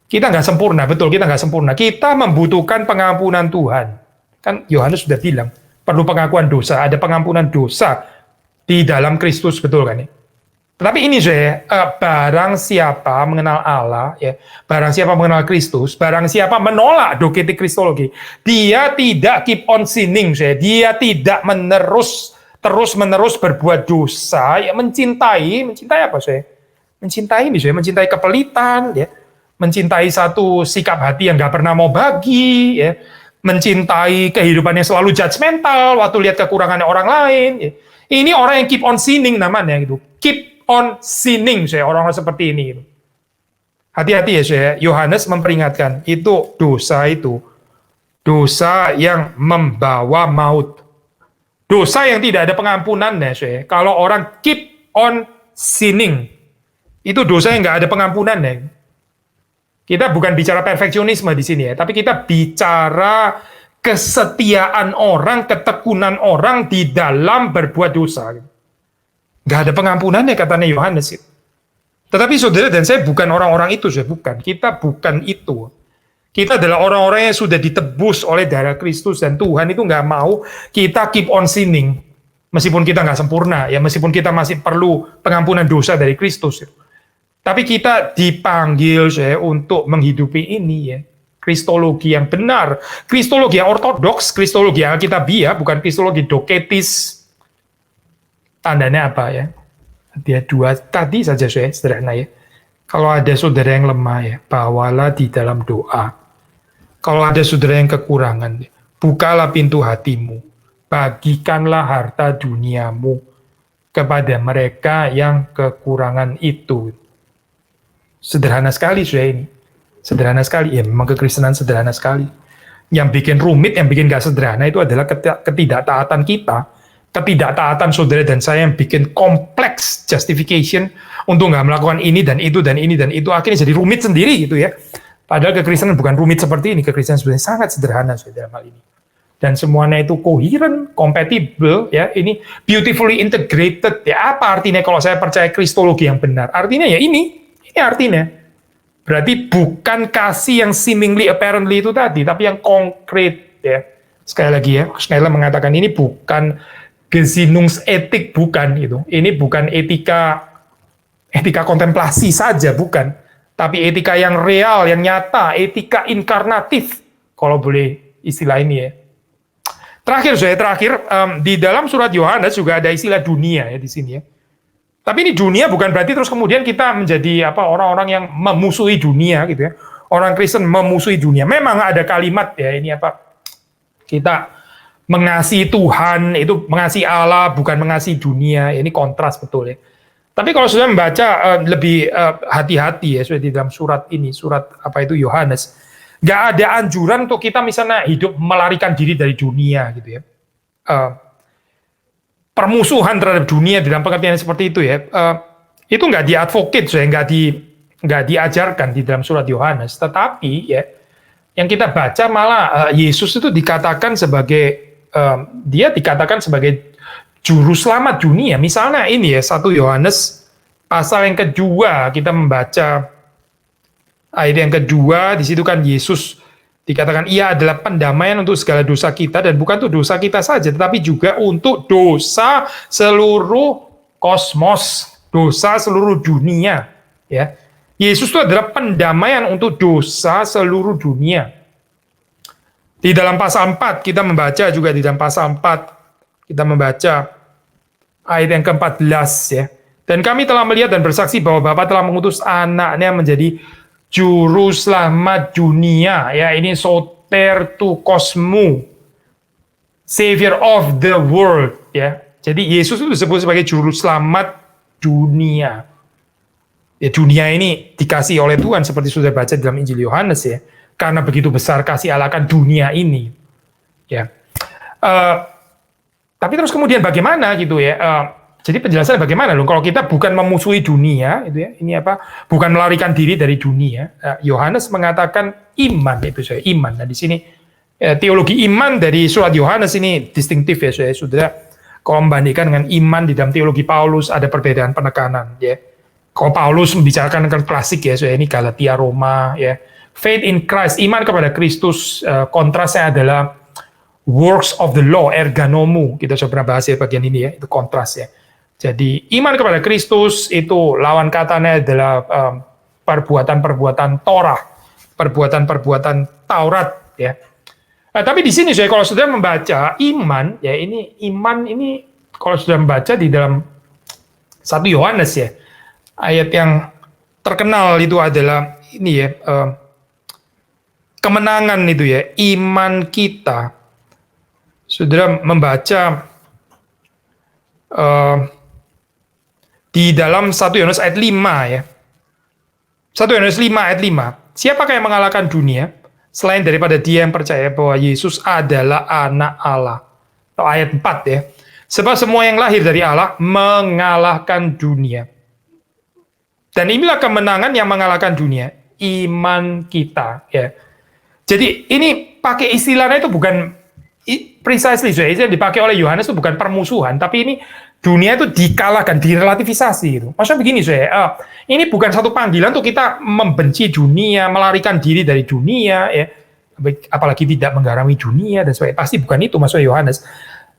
Kita nggak sempurna, betul, kita nggak sempurna. Kita membutuhkan pengampunan Tuhan. Kan Yohanes sudah bilang perlu pengakuan dosa, ada pengampunan dosa di dalam Kristus, betul kan ya? Tetapi ini barang siapa mengenal Allah, ya, barang siapa mengenal Kristus, barang siapa menolak doketik kristologi, dia tidak keep on sinning, dia tidak terus-menerus berbuat dosa, ya, mencintai apa, mencintai ini, mencintai kepelitan, ya, mencintai satu sikap hati yang gak pernah mau bagi, ya, mencintai kehidupan yang selalu judgmental waktu lihat kekurangannya orang lain, ya. Ini orang yang keep on sinning namanya, gitu. Keep on sinning, orang-orang seperti ini. Hati-hati ya, Yohanes memperingatkan, itu dosa yang membawa maut. Dosa yang tidak ada pengampunannya, kalau orang keep on sinning, itu dosa yang nggak ada pengampunannya. Kita bukan bicara perfeksionisme di sini, ya, tapi kita bicara kesetiaan orang, ketekunan orang di dalam berbuat dosa. Nggak ada pengampunannya, katanya Yohanes. Tetapi saudara dan saya bukan orang-orang itu, bukan. Kita bukan itu. Kita adalah orang-orang yang sudah ditebus oleh darah Kristus, dan Tuhan itu nggak mau kita keep on sinning. Meskipun kita nggak sempurna, ya, meskipun kita masih perlu pengampunan dosa dari Kristus. Tapi kita dipanggil untuk menghidupi ini, ya. Kristologi yang benar, kristologi yang ortodoks, kristologi yang alkitabiah, bukan kristologi doketis. Tandanya apa, ya? Dia dua tadi saja, sederhana, ya. Kalau ada saudara yang lemah, ya, bawalah di dalam doa. Kalau ada saudara yang kekurangan, ya, bukalah pintu hatimu, bagikanlah harta duniamu kepada mereka yang kekurangan itu. Sederhana sekali, ini. Sederhana sekali, ya, memang kekristenan sederhana sekali. Yang bikin rumit, yang bikin gak sederhana itu adalah ketidaktaatan kita. Ketidaktaatan saudara dan saya yang bikin kompleks justification untuk nggak melakukan ini dan itu dan ini dan itu, akhirnya jadi rumit sendiri gitu, ya. Padahal kekristenan bukan rumit seperti ini, kekristenan sebenarnya sangat sederhana dalam hal ini. Dan semuanya itu koheren, kompatibel, ya, ini beautifully integrated. Ya, apa artinya kalau saya percaya kristologi yang benar? Artinya ya ini artinya. Berarti bukan kasih yang seemingly apparently itu tadi, tapi yang konkret, ya. Sekali lagi, ya, Schneider mengatakan ini bukan Gesinnungsetik, bukan itu. Ini bukan etika kontemplasi saja, bukan. Tapi etika yang real, yang nyata, etika inkarnatif, kalau boleh istilah ini, ya. Terakhir, di dalam surat Yohanes juga ada istilah dunia, ya, di sini, ya. Tapi ini dunia bukan berarti terus kemudian kita menjadi orang-orang yang memusuhi dunia, gitu, ya. Orang Kristen memusuhi dunia. Memang ada kalimat, ya, ini kita mengasihi Tuhan, itu mengasihi Allah, bukan mengasihi dunia. Ini kontras betul, ya. Tapi kalau sudah membaca lebih hati-hati, ya, sudah di dalam surat ini, surat Yohanes, nggak ada anjuran untuk kita misalnya hidup melarikan diri dari dunia, gitu, ya. Permusuhan terhadap dunia dalam pengertian seperti itu, ya, itu nggak diadvocate, nggak diajarkan di dalam surat Yohanes. Tetapi, ya, yang kita baca malah Yesus itu dikatakan sebagai dia dikatakan sebagai juru selamat dunia. Misalnya ini, ya, 1 Yohanes pasal yang kedua, kita membaca ayat yang kedua, di situ kan Yesus dikatakan ia adalah pendamaian untuk segala dosa kita, dan bukan untuk dosa kita saja, tetapi juga untuk dosa seluruh kosmos, dosa seluruh dunia, ya. Yesus itu adalah pendamaian untuk dosa seluruh dunia. Di dalam pasal 4, kita membaca juga di dalam pasal 4, kita membaca ayat yang ke-14, ya. Dan kami telah melihat dan bersaksi bahwa Bapa telah mengutus anaknya menjadi juru selamat dunia, ya, ini soter tu kosmu, savior of the world, ya. Jadi Yesus itu disebut sebagai juru selamat dunia. Ya, dunia ini dikasih oleh Tuhan seperti sudah baca dalam Injil Yohanes, ya. Karena begitu besar kasih Allah akan dunia ini, ya. Tapi terus kemudian bagaimana, gitu, ya? Jadi penjelasannya bagaimana dong? Kalau kita bukan memusuhi dunia, itu, ya, ini bukan melarikan diri dari dunia. Yohanes mengatakan iman, itu iman. Nah, di sini teologi iman dari surat Yohanes ini distintif, ya, saudara. Kalau membandingkan dengan iman di dalam teologi Paulus ada perbedaan penekanan, ya. Kalau Paulus membicarakan dengan klasik, ya, ini Galatia, Roma, ya. Faith in Christ, iman kepada Kristus, kontrasnya adalah works of the law, erganomu. Kita sudah pernah bahas, ya, bagian ini, ya, itu kontras, ya. Jadi iman kepada Kristus itu lawan katanya adalah perbuatan-perbuatan Torah, perbuatan-perbuatan Taurat, ya. Nah, tapi di sini saya kalau sudah membaca iman, ya iman ini kalau sudah membaca di dalam 1 Yohanes ya, ayat yang terkenal itu adalah ini ya, kemenangan itu ya, iman kita. Saudara membaca di dalam 1 Yohanes ayat 5 ya. 1 Yohanes 5 ayat 5. Siapakah yang mengalahkan dunia selain daripada dia yang percaya bahwa Yesus adalah anak Allah. Atau ayat 4 ya. Sebab semua yang lahir dari Allah mengalahkan dunia. Dan inilah kemenangan yang mengalahkan dunia, iman kita ya. Jadi ini pakai istilahnya itu bukan precisely yang dipakai oleh Yohanes itu bukan permusuhan, tapi ini dunia itu dikalahkan, direlativisasi itu. Maksudnya begini saya, ini bukan satu panggilan untuk kita membenci dunia, melarikan diri dari dunia ya, apalagi tidak menggarami dunia dan sebagainya. Pasti bukan itu maksud Yohanes.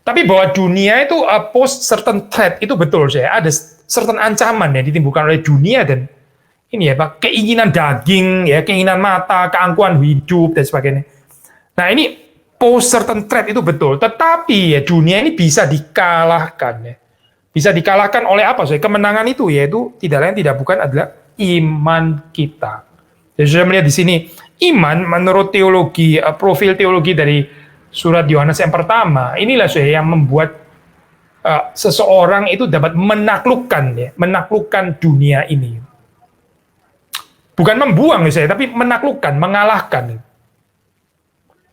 Tapi bahwa dunia itu pose certain threat, itu betul saya. Ada certain ancaman yang ditimbulkan oleh dunia dan ini ya Pak, keinginan daging ya, keinginan mata, keangkuhan hidup dan sebagainya. Nah, ini pose certain threat itu betul, tetapi ya dunia ini bisa dikalahkan ya. Bisa dikalahkan oleh apa? Kemenangan itu yaitu tidak lain tidak bukan adalah iman kita. Jadi saya melihat di sini iman menurut teologi, profil teologi dari surat Yohanes yang pertama, inilah yang membuat seseorang itu dapat menaklukkan dunia ini. Bukan membuang tapi menaklukkan, mengalahkan.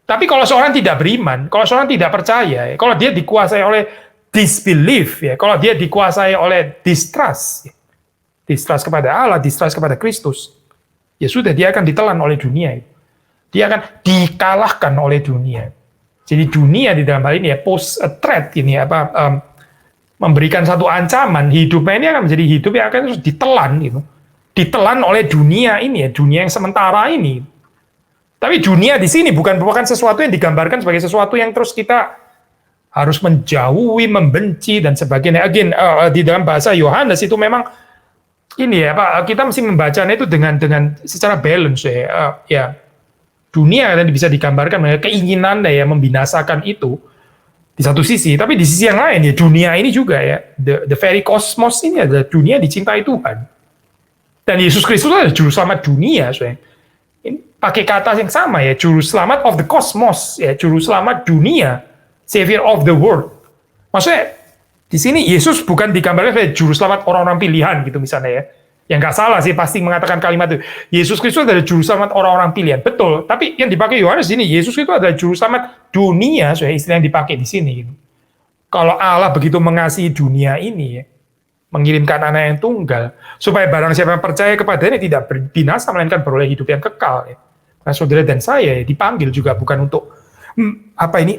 Tapi kalau seorang tidak beriman, kalau seorang tidak percaya, kalau dia dikuasai oleh disbelief, ya, kalau dia dikuasai oleh distrust kepada Allah, distrust kepada Kristus, ya sudah dia akan ditelan oleh dunia. Dia akan dikalahkan oleh dunia. Jadi dunia di dalam hal ini ya pose a threat ini memberikan satu ancaman, hidupnya ini akan menjadi hidup yang akan terus ditelan gitu. Ditelan oleh dunia ini ya, dunia yang sementara ini. Tapi dunia di sini bukan merupakan sesuatu yang digambarkan sebagai sesuatu yang terus kita harus menjauhi, membenci dan sebagainya. Again, di dalam bahasa Yohanes itu memang ini ya Pak, kita mesti membacanya itu dengan secara balance ya. Dunia dan bisa digambarkan dengan keinginannya ya membinasakan itu di satu sisi, tapi di sisi yang lain ya dunia ini juga ya the very cosmos ini adalah dunia dicintai Tuhan. Dan Yesus Kristus adalah juru selamat dunia, ini pakai kata yang sama ya, juru selamat of the cosmos ya, juru selamat dunia, savior of the world. Maksudnya di sini Yesus bukan digambarkan sebagai juru selamat orang-orang pilihan gitu misalnya ya. Yang nggak salah sih pasti mengatakan kalimat itu. Yesus Kristus adalah juru selamat orang-orang pilihan, betul. Tapi yang dipakai Yohanes di sini, Yesus itu adalah juru selamat dunia, istilah yang dipakai di sini. Gitu. Kalau Allah begitu mengasihi dunia ini, ya, mengirimkan anak yang tunggal, supaya barang siapa yang percaya kepadanya tidak binasa, melainkan beroleh hidup yang kekal. Ya. Nah, saudara dan saya dipanggil juga bukan untuk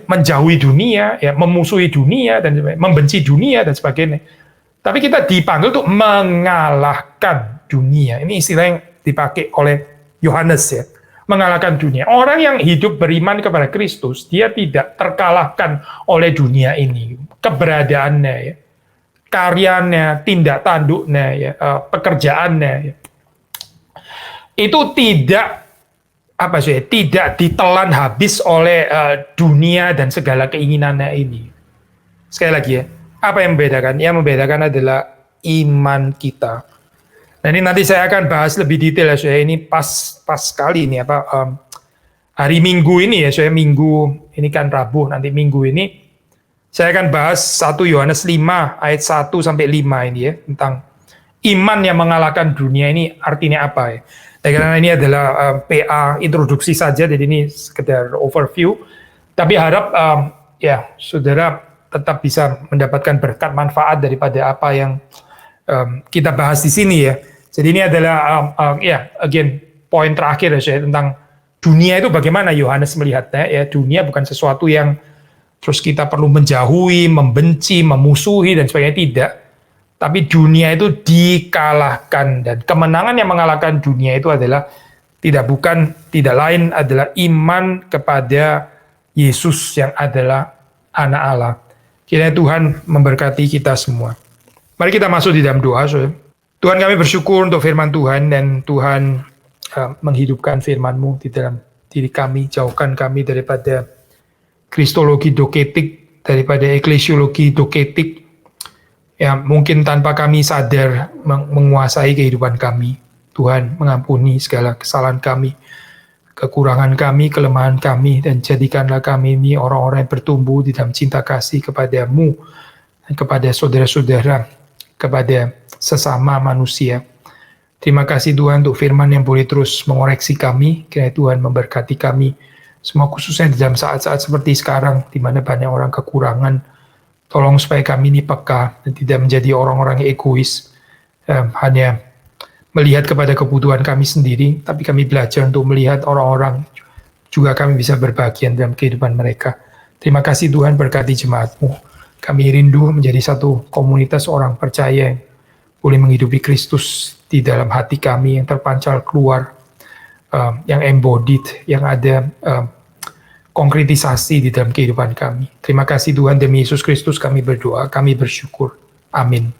menjauhi dunia, ya, memusuhi dunia dan membenci dunia dan sebagainya. Tapi kita dipanggil untuk mengalahkan dunia. Ini istilah yang dipakai oleh Yohanes ya. Mengalahkan dunia. Orang yang hidup beriman kepada Kristus, dia tidak terkalahkan oleh dunia ini. Keberadaannya ya. Karyanya, tindak tanduknya ya, pekerjaannya ya. Itu tidak tidak ditelan habis oleh dunia dan segala keinginannya ini. Sekali lagi ya. Apa yang membedakan? Yang membedakan adalah iman kita. Nah ini nanti saya akan bahas lebih detail ya, ini pas sekali ini hari Minggu ini ya, Minggu ini kan Rabu, nanti Minggu ini saya akan bahas 1 Yohanes 5 ayat 1 sampai 5 ini ya, tentang iman yang mengalahkan dunia ini artinya apa ya. Dan karena ini adalah PA introduksi saja, jadi ini sekedar overview. Tapi harap ya saudara tetap bisa mendapatkan berkat manfaat daripada apa yang kita bahas di sini ya. Jadi ini adalah again poin terakhir ya tentang dunia itu bagaimana Yohanes melihatnya ya. Dunia bukan sesuatu yang terus kita perlu menjauhi, membenci, memusuhi dan sebagainya, tidak. Tapi dunia itu dikalahkan dan kemenangan yang mengalahkan dunia itu adalah tidak lain adalah iman kepada Yesus yang adalah anak Allah. Kiranya Tuhan memberkati kita semua. Mari kita masuk di dalam doa, saudara. Tuhan, kami bersyukur untuk firman Tuhan, dan Tuhan menghidupkan firman-Mu di dalam diri kami, jauhkan kami daripada kristologi doketik, daripada eklesiologi doketik, yang mungkin tanpa kami sadar menguasai kehidupan kami. Tuhan, mengampuni segala kesalahan kami, kekurangan kami, kelemahan kami, dan jadikanlah kami ini orang-orang yang bertumbuh di dalam cinta kasih kepada-Mu, dan kepada saudara-saudara, kepada sesama manusia. Terima kasih Tuhan untuk firman yang boleh terus mengoreksi kami. Kiranya Tuhan memberkati kami semua, khususnya di dalam saat-saat seperti sekarang, di mana banyak orang kekurangan. Tolong supaya kami ini peka dan tidak menjadi orang-orang yang egois, hanya melihat kepada kebutuhan kami sendiri, tapi kami belajar untuk melihat orang-orang juga kami bisa berbagian dalam kehidupan mereka. Terima kasih Tuhan, berkati jemaat-Mu. Kami rindu menjadi satu komunitas orang percaya yang boleh menghidupi Kristus di dalam hati kami, yang terpancar keluar, yang embodied, yang ada konkretisasi di dalam kehidupan kami. Terima kasih Tuhan, demi Yesus Kristus kami berdoa, kami bersyukur. Amin.